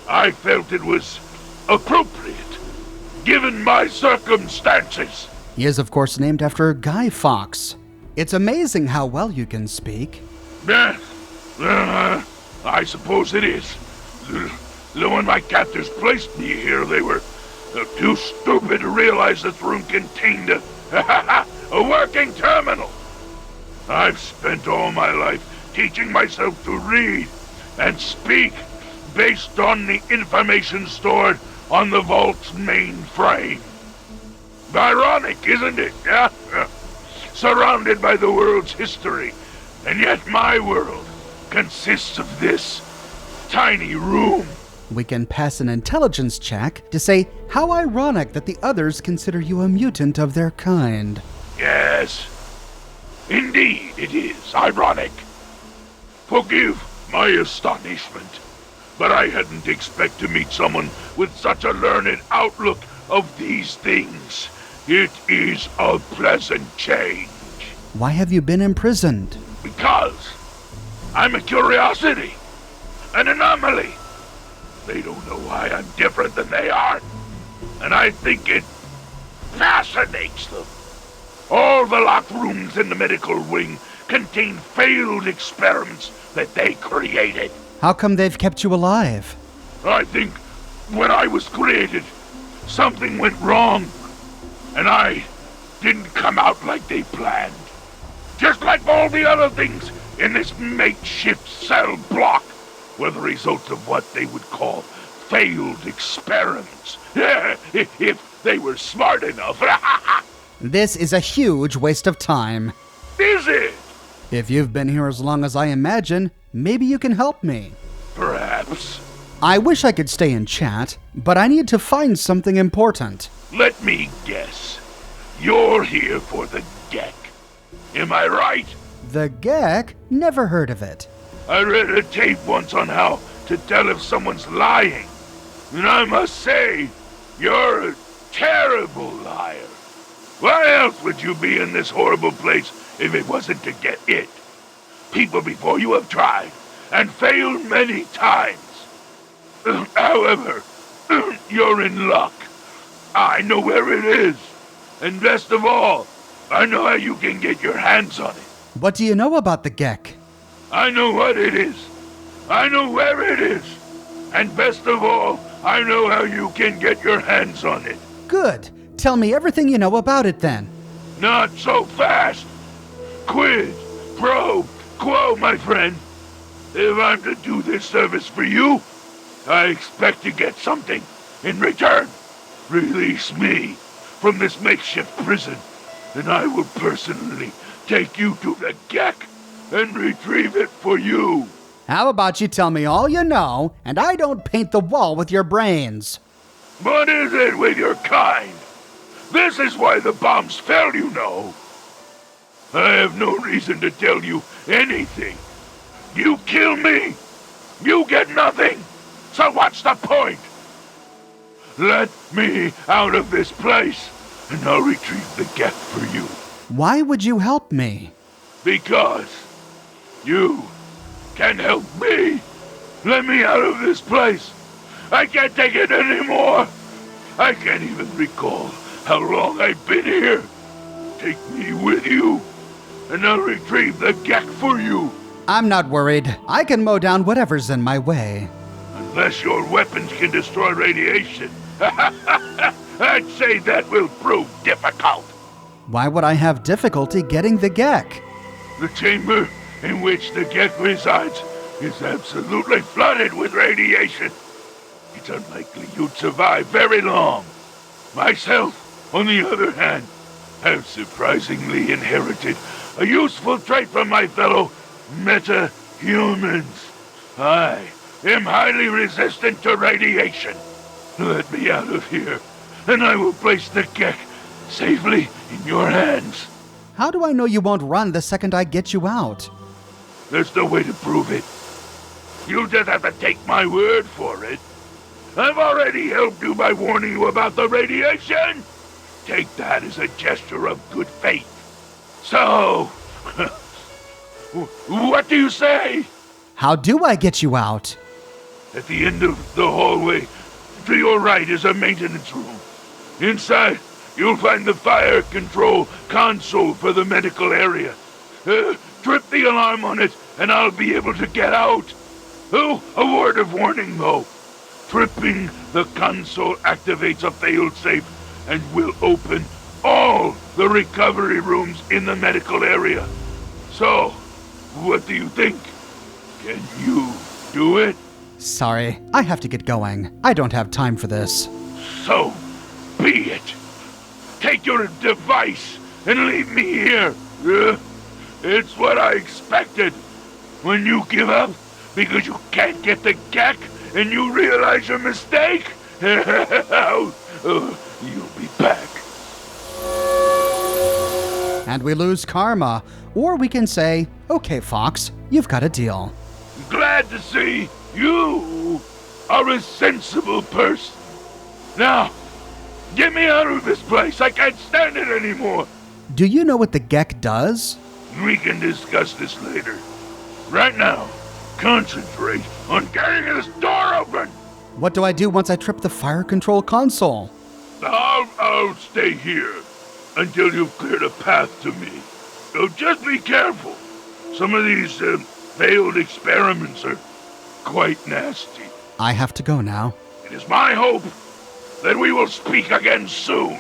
I felt it was appropriate, given my circumstances. He is, of course, named after Guy Fawkes. It's amazing how well you can speak. I suppose it is. When my captors placed me here, they were too stupid to realize this room contained a working terminal. I've spent all my life teaching myself to read and speak based on the information stored on the vault's mainframe. Ironic, isn't it? Surrounded by the world's history, and yet my world consists of this tiny room. We can pass an intelligence check to say how ironic that the others consider you a mutant of their kind. Yes, indeed it is ironic. Forgive my astonishment, but I hadn't expected to meet someone with such a learned outlook of these things. It is a pleasant change. Why have you been imprisoned? Because I'm a curiosity, an anomaly. They don't know why I'm different than they are, and I think it fascinates them. All the locked rooms in the medical wing contain failed experiments that they created. How come they've kept you alive? I think when I was created, something went wrong, and I didn't come out like they planned. Just like all the other things in this makeshift cell block were the results of what they would call failed experiments. If they were smart enough. This is a huge waste of time. Is it? If you've been here as long as I imagine, maybe you can help me. Perhaps. I wish I could stay and chat, but I need to find something important. Let me guess. You're here for the Gek. Am I right? The Gek? Never heard of it. I read a tape once on how to tell if someone's lying. And I must say, you're a terrible liar. Why else would you be in this horrible place if it wasn't to get it? People before you have tried and failed many times. However, you're in luck. I know where it is. And best of all, I know how you can get your hands on it. What do you know about the Gek? I know what it is. I know where it is. And best of all, I know how you can get your hands on it. Good. Tell me everything you know about it then. Not so fast. Quid pro quo, my friend. If I'm to do this service for you, I expect to get something in return. Release me from this makeshift prison, and I will personally take you to the Gek and retrieve it for you. How about you tell me all you know, and I don't paint the wall with your brains? What is it with your kind? This is why the bombs fell, you know. I have no reason to tell you anything. You kill me, you get nothing. So what's the point? Let me out of this place, and I'll retrieve the Gek for you. Why would you help me? Because you can help me. Let me out of this place. I can't take it anymore. I can't even recall how long I've been here. Take me with you, and I'll retrieve the Gek for you. I'm not worried. I can mow down whatever's in my way. Unless your weapons can destroy radiation. I'd say that will prove difficult. Why would I have difficulty getting the Gek? The chamber in which the Gek resides is absolutely flooded with radiation. It's unlikely you'd survive very long. Myself, on the other hand, have surprisingly inherited a useful trait from my fellow meta-humans. I am highly resistant to radiation. Let me out of here, and I will place the Gek safely in your hands. How do I know you won't run the second I get you out? There's no way to prove it. You just have to take my word for it. I've already helped you by warning you about the radiation. Take that as a gesture of good faith. So, what do you say? How do I get you out? At the end of the hallway, to your right is a maintenance room. Inside, you'll find the fire control console for the medical area. Trip the alarm on it, and I'll be able to get out. Oh, a word of warning, though. Tripping the console activates a failsafe and will open all the recovery rooms in the medical area. So, what do you think? Can you do it? Sorry, I have to get going. I don't have time for this. So, be it. Take your device and leave me here. It's what I expected. When you give up because you can't get the Gek and you realize your mistake, you'll be back. And we lose karma. Or we can say, okay, Fox, you've got a deal. Glad to see you are a sensible person. Now, get me out of this place. I can't stand it anymore. Do you know what the Gek does? We can discuss this later. Right now, concentrate on getting this door open. What do I do once I trip the fire control console? I'll stay here until you've cleared a path to me. So just be careful. Some of these failed experiments are quite nasty. I have to go now. It is my hope that we will speak again soon.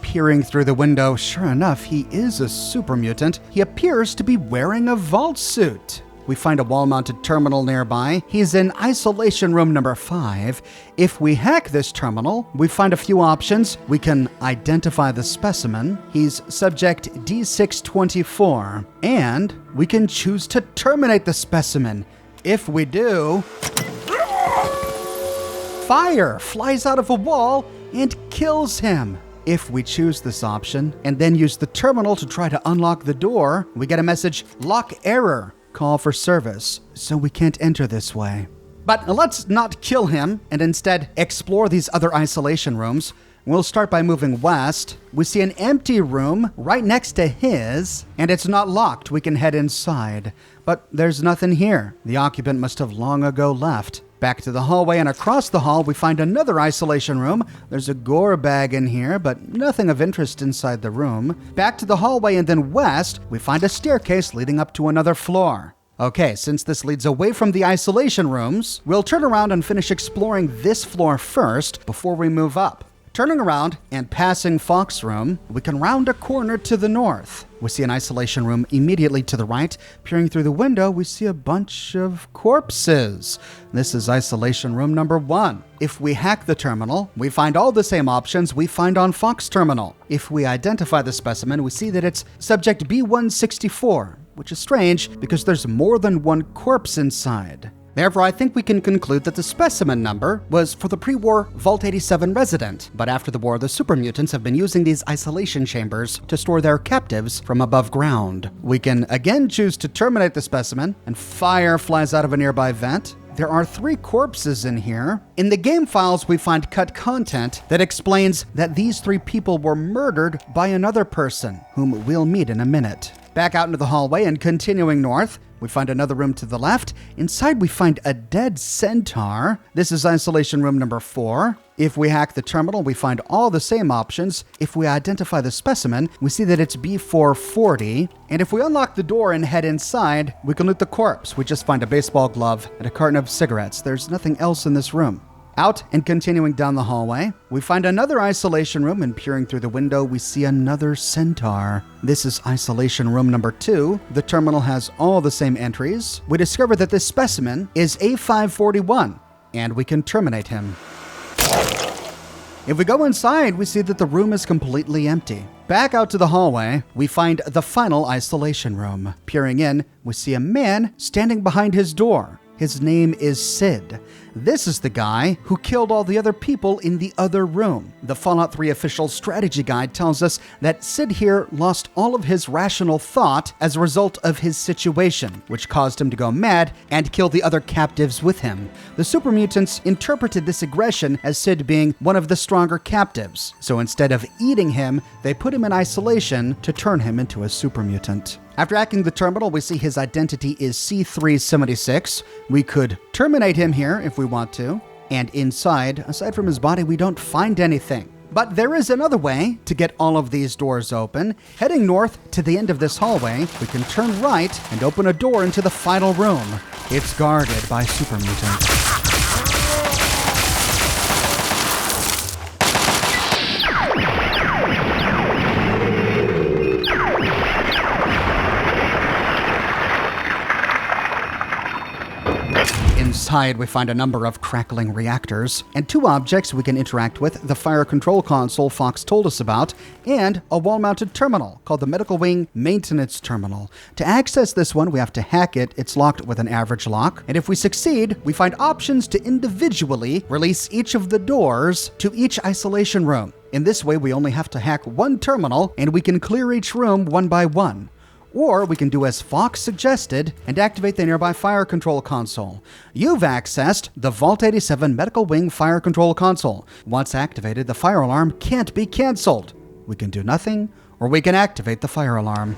Peering through the window, sure enough, he is a super mutant. He appears to be wearing a vault suit. We find a wall-mounted terminal nearby. He's in isolation room number 5. If we hack this terminal, we find a few options. We can identify the specimen. He's subject D624. And we can choose to terminate the specimen. If we do, fire flies out of a wall and kills him. If we choose this option and then use the terminal to try to unlock the door, we get a message, lock error. Call for service, so we can't enter this way. But let's not kill him and instead explore these other isolation rooms. We'll start by moving west. We see an empty room right next to his, and it's not locked. We can head inside, but there's nothing here. The occupant must have long ago left. Back to the hallway, and across the hall, we find another isolation room. There's a gore bag in here, but nothing of interest inside the room. Back to the hallway, and then west, we find a staircase leading up to another floor. Okay, since this leads away from the isolation rooms, we'll turn around and finish exploring this floor first before we move up. Turning around and passing Fox's room, we can round a corner to the north. We see an isolation room immediately to the right. Peering through the window, we see a bunch of corpses. This is isolation room number 1. If we hack the terminal, we find all the same options we find on Fox terminal. If we identify the specimen, we see that it's subject B164, which is strange because there's more than one corpse inside. Therefore, I think we can conclude that the specimen number was for the pre-war Vault 87 resident, but after the war, the super mutants have been using these isolation chambers to store their captives from above ground. We can again choose to terminate the specimen, and fire flies out of a nearby vent. There are 3 corpses in here. In the game files, we find cut content that explains that these 3 people were murdered by another person, whom we'll meet in a minute. Back out into the hallway and continuing north, we find another room to the left. Inside, we find a dead centaur. This is isolation room number 4. If we hack the terminal, we find all the same options. If we identify the specimen, we see that it's B440. And if we unlock the door and head inside, we can loot the corpse. We just find a baseball glove and a carton of cigarettes. There's nothing else in this room. Out and continuing down the hallway, we find another isolation room, and peering through the window, we see another centaur. This is isolation room number 2. The terminal has all the same entries. We discover that this specimen is A541, and we can terminate him. If we go inside, we see that the room is completely empty. Back out to the hallway, we find the final isolation room. Peering in, we see a man standing behind his door. His name is Sid. This is the guy who killed all the other people in the other room. The Fallout 3 official strategy guide tells us that Sid here lost all of his rational thought as a result of his situation, which caused him to go mad and kill the other captives with him. The super mutants interpreted this aggression as Sid being one of the stronger captives. So instead of eating him, they put him in isolation to turn him into a super mutant. After hacking the terminal, we see his identity is C376. We could terminate him here if we want to. And inside, aside from his body, we don't find anything. But there is another way to get all of these doors open. Heading north to the end of this hallway, we can turn right and open a door into the final room. It's guarded by super mutants. Inside, we find a number of crackling reactors, and two objects we can interact with: the fire control console Fox told us about, and a wall-mounted terminal called the Medical Wing Maintenance Terminal. To access this one, we have to hack it. It's locked with an average lock, and if we succeed, we find options to individually release each of the doors to each isolation room. In this way, we only have to hack one terminal, and we can clear each room one by one. Or we can do as Fox suggested and activate the nearby fire control console. You've accessed the Vault 87 Medical Wing Fire Control Console. Once activated, the fire alarm can't be canceled. We can do nothing, or we can activate the fire alarm.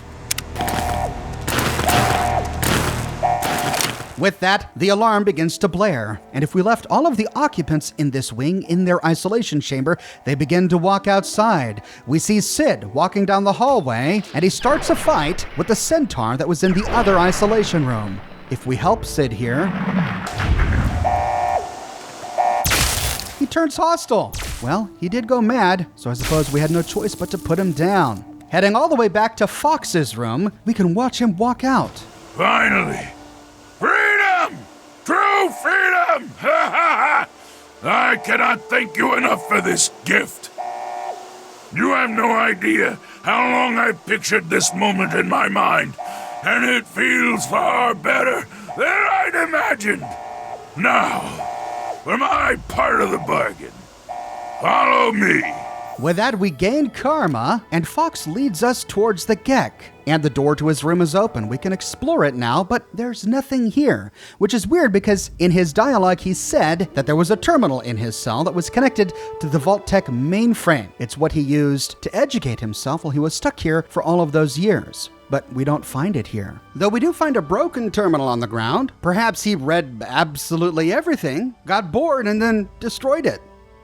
With that, the alarm begins to blare, and if we left all of the occupants in this wing in their isolation chamber, they begin to walk outside. We see Sid walking down the hallway, and he starts a fight with the centaur that was in the other isolation room. If we help Sid here, he turns hostile. Well, he did go mad, so I suppose we had no choice but to put him down. Heading all the way back to Fox's room, we can watch him walk out. Finally! Freedom! True freedom! Ha ha ha! I cannot thank you enough for this gift. You have no idea how long I've pictured this moment in my mind, and it feels far better than I'd imagined. Now, for my part of the bargain, follow me. With that, we gain karma, and Fox leads us towards the Gek. And the door to his room is open. We can explore it now, but there's nothing here. Which is weird because in his dialogue he said that there was a terminal in his cell that was connected to the Vault-Tec mainframe. It's what he used to educate himself while he was stuck here for all of those years. But we don't find it here. Though we do find a broken terminal on the ground. Perhaps he read absolutely everything, got bored, and then destroyed it.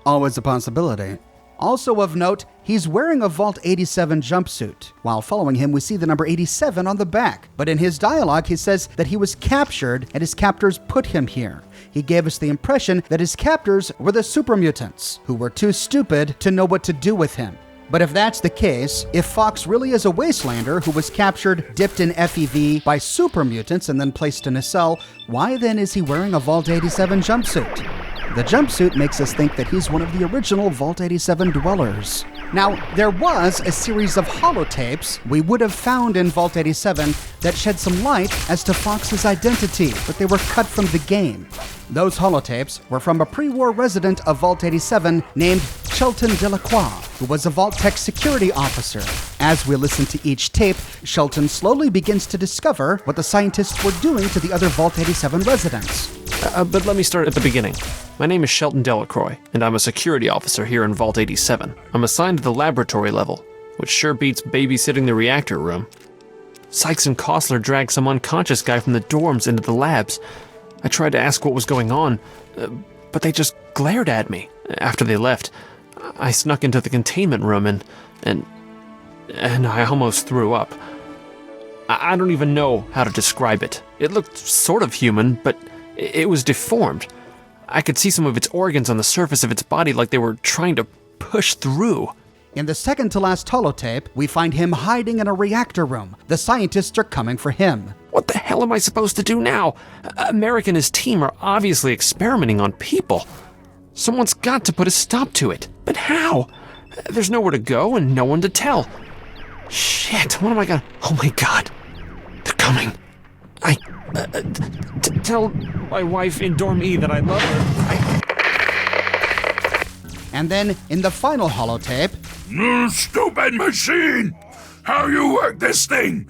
Always a possibility. Also of note, he's wearing a Vault 87 jumpsuit. While following him, we see the number 87 on the back. But in his dialogue, he says that he was captured and his captors put him here. He gave us the impression that his captors were the super mutants, who were too stupid to know what to do with him. But if that's the case, if Fox really is a wastelander who was captured, dipped in FEV by super mutants and then placed in a cell, why then is he wearing a Vault 87 jumpsuit? The jumpsuit makes us think that he's one of the original Vault 87 dwellers. Now, there was a series of holotapes we would have found in Vault 87 that shed some light as to Fox's identity, but they were cut from the game. Those holotapes were from a pre-war resident of Vault 87 named Shelton Delacroix, who was a Vault-Tec security officer. As we listen to each tape, Shelton slowly begins to discover what the scientists were doing to the other Vault 87 residents. But let me start at the beginning. My name is Shelton Delacroix, and I'm a security officer here in Vault 87. I'm assigned to the laboratory level, which sure beats babysitting the reactor room. Sykes and Kostler dragged some unconscious guy from the dorms into the labs. I tried to ask what was going on, but they just glared at me. After they left, I snuck into the containment room and I almost threw up. I don't even know how to describe it. It looked sort of human, but it was deformed. I could see some of its organs on the surface of its body like they were trying to push through. In the second to last holotape, we find him hiding in a reactor room. The scientists are coming for him. What the hell am I supposed to do now? Americ and his team are obviously experimenting on people. Someone's got to put a stop to it. But how? There's nowhere to go and no one to tell. Shit, what am I gonna... Oh my god. They're coming. Tell my wife in Dorm E that I love her. And then, in the final holotape... Stupid machine! How you work this thing?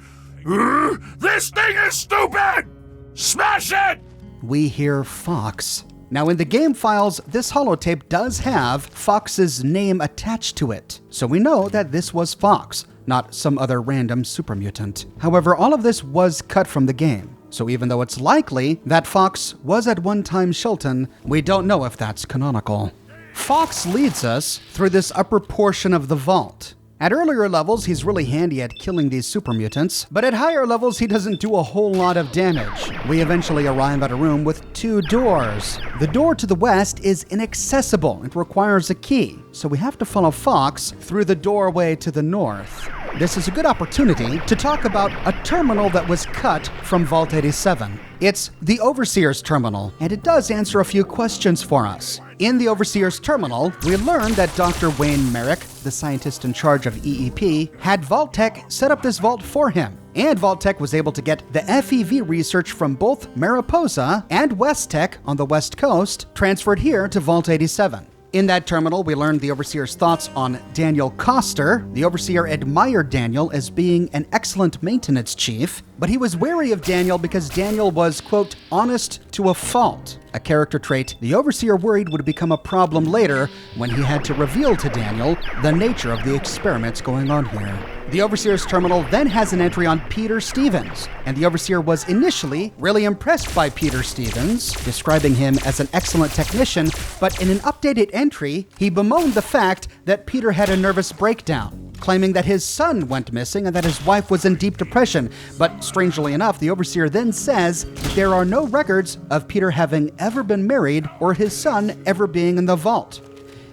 This thing is stupid! Smash it! we hear Fox. Now, in the game files, this holotape does have Fox's name attached to it, so we know that this was Fox, not some other random super mutant. However, all of this was cut from the game, so even though it's likely that Fox was at one time Shelton, we don't know if that's canonical. Fox leads us through this upper portion of the vault. At earlier levels, he's really handy at killing these super mutants, but at higher levels, he doesn't do a whole lot of damage. We eventually arrive at a room with 2 doors. The door to the west is inaccessible. It requires a key, so we have to follow Fox through the doorway to the north. This is a good opportunity to talk about a terminal that was cut from Vault 87. It's the Overseer's Terminal, and it does answer a few questions for us. In the Overseer's Terminal, we learned that Dr. Wayne Merrick, the scientist in charge of EEP, had Vault-Tec set up this vault for him. And Vault-Tec was able to get the FEV research from both Mariposa and West-Tec on the West Coast transferred here to Vault 87. In that terminal, we learned the Overseer's thoughts on Daniel Koster. The Overseer admired Daniel as being an excellent maintenance chief, but he was wary of Daniel because Daniel was, quote, honest to a fault, a character trait the Overseer worried would become a problem later when he had to reveal to Daniel the nature of the experiments going on here. The Overseer's Terminal then has an entry on Peter Stevens, and the Overseer was initially really impressed by Peter Stevens, describing him as an excellent technician, but in an updated entry, he bemoaned the fact that Peter had a nervous breakdown, claiming that his son went missing and that his wife was in deep depression. But strangely enough, the Overseer then says that there are no records of Peter having ever been married or his son ever being in the vault.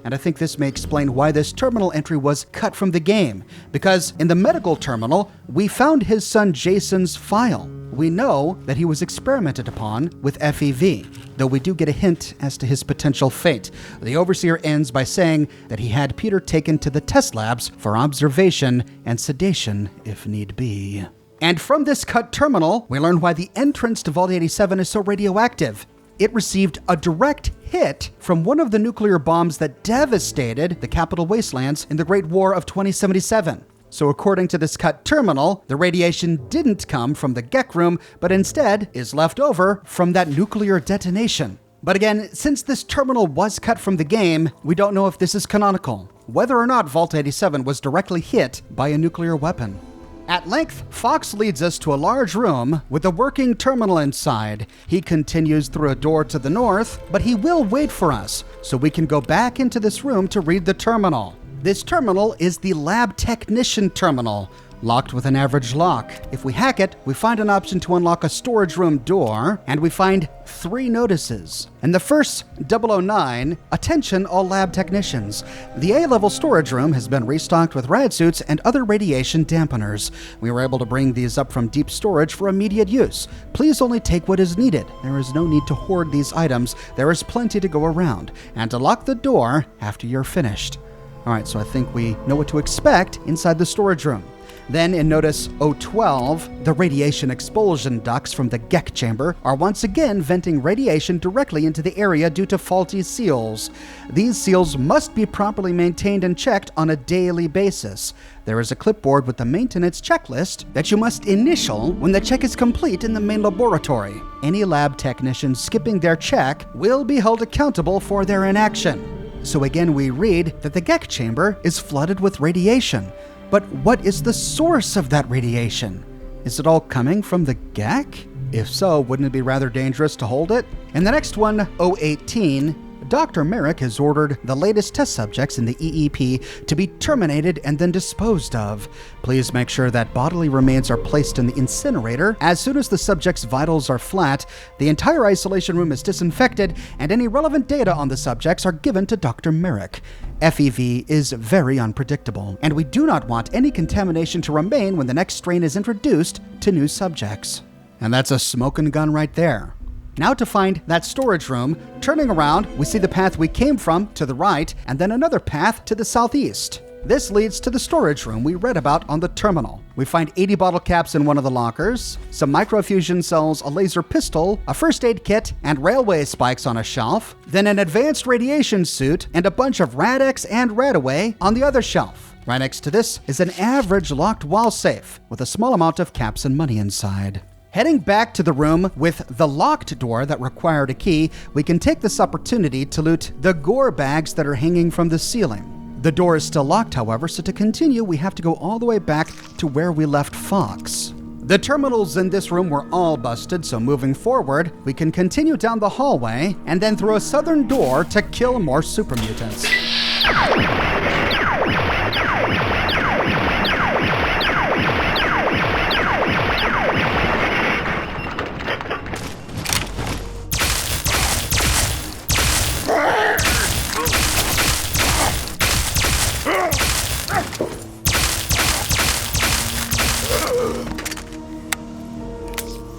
And I think this may explain why this terminal entry was cut from the game, because in the medical terminal, we found his son Jason's file. We know that he was experimented upon with FEV, though we do get a hint as to his potential fate. The Overseer ends by saying that he had Peter taken to the test labs for observation and sedation if need be. And from this cut terminal, we learn why the entrance to Vault 87 is so radioactive. It received a direct hit from one of the nuclear bombs that devastated the capital wastelands in the Great War of 2077. So according to this cut terminal, the radiation didn't come from the Gek room, but instead is left over from that nuclear detonation. But again, since this terminal was cut from the game, we don't know if this is canonical, whether or not Vault 87 was directly hit by a nuclear weapon. At length, Fox leads us to a large room with a working terminal inside. He continues through a door to the north, but he will wait for us, so we can go back into this room to read the terminal. This terminal is the Lab Technician Terminal, locked with an average lock. If we hack it, we find an option to unlock a storage room door, and we find 3 notices. And the first, 009, attention all lab technicians. The A-level storage room has been restocked with rad suits and other radiation dampeners. We were able to bring these up from deep storage for immediate use. Please only take what is needed. There is no need to hoard these items. There is plenty to go around. And to lock the door after you're finished. All right, so I think we know what to expect inside the storage room. Then in Notice 012, the radiation expulsion ducts from the Gek chamber are once again venting radiation directly into the area due to faulty seals. These seals must be properly maintained and checked on a daily basis. There is a clipboard with the maintenance checklist that you must initial when the check is complete in the main laboratory. Any lab technician skipping their check will be held accountable for their inaction. So again, we read that the Gek chamber is flooded with radiation. But what is the source of that radiation? Is it all coming from the Gek? If so, wouldn't it be rather dangerous to hold it? And the next one, 018, Dr. Merrick has ordered the latest test subjects in the EEP to be terminated and then disposed of. Please make sure that bodily remains are placed in the incinerator. As soon as the subject's vitals are flat, the entire isolation room is disinfected and any relevant data on the subjects are given to Dr. Merrick. FEV is very unpredictable, and we do not want any contamination to remain when the next strain is introduced to new subjects. And that's a smoking gun right there. Now to find that storage room, turning around, we see the path we came from to the right, and then another path to the southeast. This leads to the storage room we read about on the terminal. We find 80 bottle caps in one of the lockers, some microfusion cells, a laser pistol, a first aid kit, and railway spikes on a shelf, then an advanced radiation suit, and a bunch of Rad-X and Radaway on the other shelf. Right next to this is an average locked wall safe with a small amount of caps and money inside. Heading back to the room with the locked door that required a key, we can take this opportunity to loot the gore bags that are hanging from the ceiling. The door is still locked, however, so to continue, we have to go all the way back to where we left Fox. The terminals in this room were all busted, so moving forward, we can continue down the hallway and then through a southern door to kill more super mutants.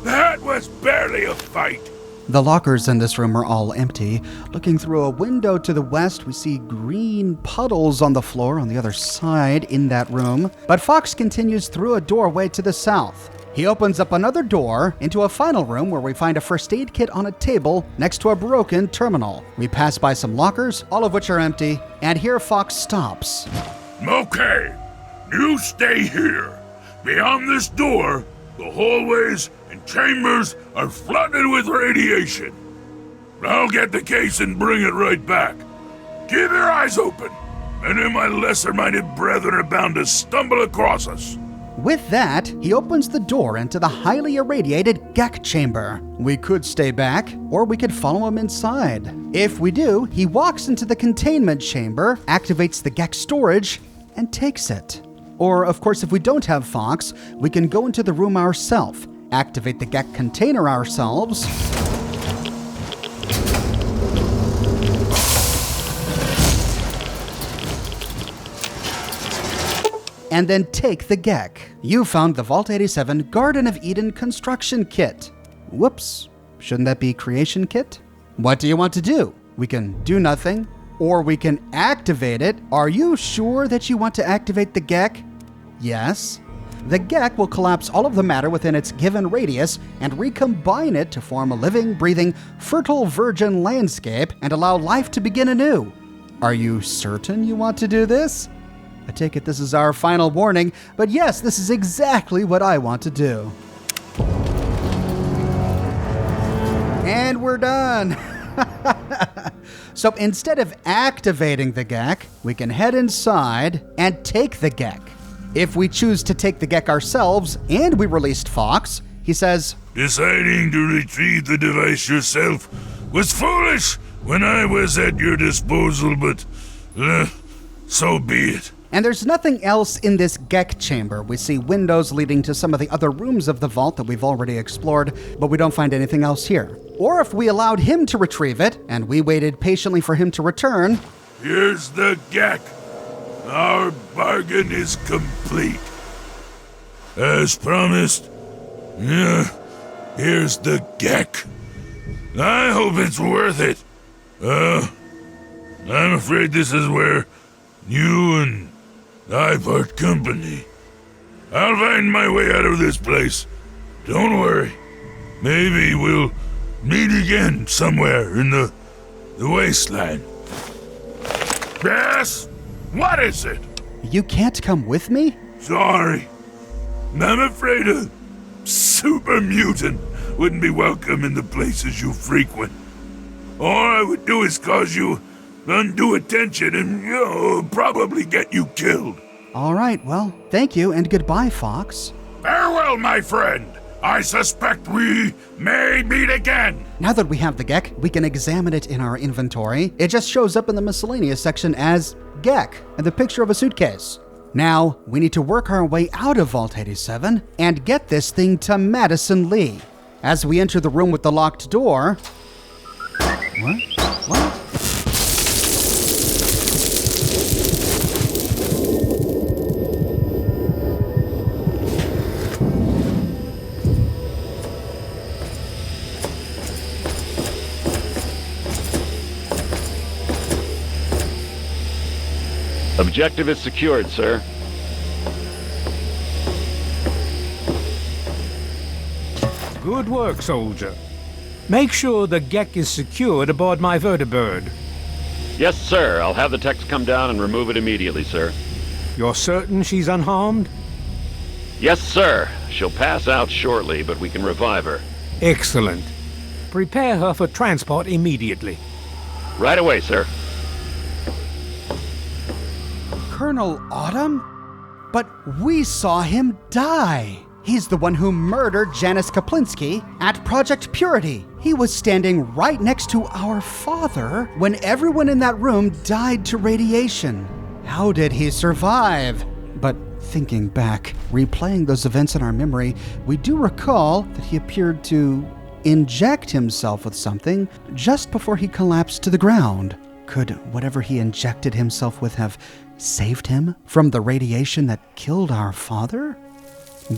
That was barely a fight. The lockers in this room are all empty. Looking through a window to the west, we see green puddles on the floor on the other side in that room. But Fox continues through a doorway to the south. He opens up another door into a final room where we find a first aid kit on a table next to a broken terminal. We pass by some lockers, all of which are empty, and here Fox stops. Okay, you stay here. Beyond this door, the hallways and chambers are flooded with radiation. I'll get the case and bring it right back. Keep your eyes open. Any of my lesser-minded brethren are bound to stumble across us. With that, he opens the door into the highly irradiated Gek chamber. We could stay back, or we could follow him inside. If we do, he walks into the containment chamber, activates the Gek storage, and takes it. Or, of course, if we don't have Fox, we can go into the room ourselves, activate the Gek container ourselves, and then take the Gek. You found the Vault 87 Garden of Eden construction kit. Whoops, shouldn't that be creation kit? What do you want to do? We can do nothing, or we can activate it. Are you sure that you want to activate the Gek? Yes. The Gek will collapse all of the matter within its given radius and recombine it to form a living, breathing, fertile virgin landscape and allow life to begin anew. Are you certain you want to do this? I take it this is our final warning, but yes, this is exactly what I want to do. And we're done. So instead of activating the Gek, we can head inside and take the Gek. If we choose to take the Gek ourselves and we released Fox, he says, Deciding to retrieve the device yourself was foolish when I was at your disposal, but so be it. And there's nothing else in this Gek chamber. We see windows leading to some of the other rooms of the vault that we've already explored, but we don't find anything else here. Or if we allowed him to retrieve it, and we waited patiently for him to return. Here's the Gek. Our bargain is complete. As promised, here's the Gek. I hope it's worth it. I'm afraid this is where you and I part company. I'll find my way out of this place. Don't worry. Maybe we'll meet again somewhere in the wasteland. Yes? What is it? You can't come with me? Sorry. I'm afraid a super mutant wouldn't be welcome in the places you frequent. All I would do is cause you undue attention and, probably get you killed. All right, well, thank you and goodbye, Fox. Farewell, my friend. I suspect we may meet again. Now that we have the Gek, we can examine it in our inventory. It just shows up in the miscellaneous section as Gek and the picture of a suitcase. Now, we need to work our way out of Vault 87 and get this thing to Madison Lee. As we enter the room with the locked door... What? Objective is secured, sir. Good work, soldier. Make sure the Gek is secured aboard my vertibird. Yes, sir. I'll have the techs come down and remove it immediately, sir. You're certain she's unharmed? Yes, sir. She'll pass out shortly, but we can revive her. Excellent. Prepare her for transport immediately. Right away, sir. Colonel Autumn? But we saw him die. He's the one who murdered Janice Kaplinski at Project Purity. He was standing right next to our father when everyone in that room died to radiation. How did he survive? But thinking back, replaying those events in our memory, we do recall that he appeared to inject himself with something just before he collapsed to the ground. Could whatever he injected himself with have saved him from the radiation that killed our father?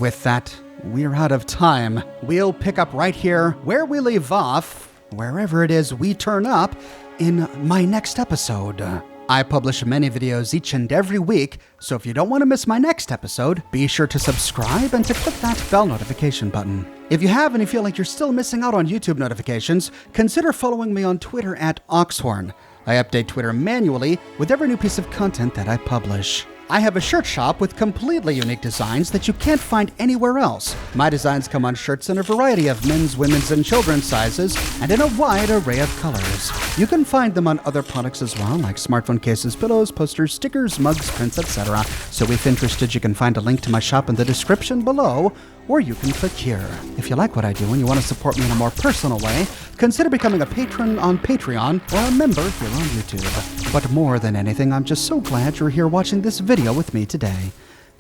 With that, we're out of time. We'll pick up right here where we leave off, wherever it is we turn up, in my next episode. I publish many videos each and every week, so if you don't want to miss my next episode, be sure to subscribe and to click that bell notification button. If you have and you feel like you're still missing out on YouTube notifications, consider following me on Twitter at Oxhorn. I update Twitter manually with every new piece of content that I publish. I have a shirt shop with completely unique designs that you can't find anywhere else. My designs come on shirts in a variety of men's, women's, and children's sizes, and in a wide array of colors. You can find them on other products as well, like smartphone cases, pillows, posters, stickers, mugs, prints, etc. So if interested, you can find a link to my shop in the description below, or you can click here. If you like what I do and you want to support me in a more personal way, consider becoming a patron on Patreon or a member here on YouTube. But more than anything, I'm just so glad you're here watching this video with me today.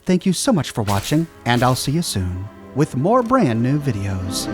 Thank you so much for watching, and I'll see you soon with more brand new videos.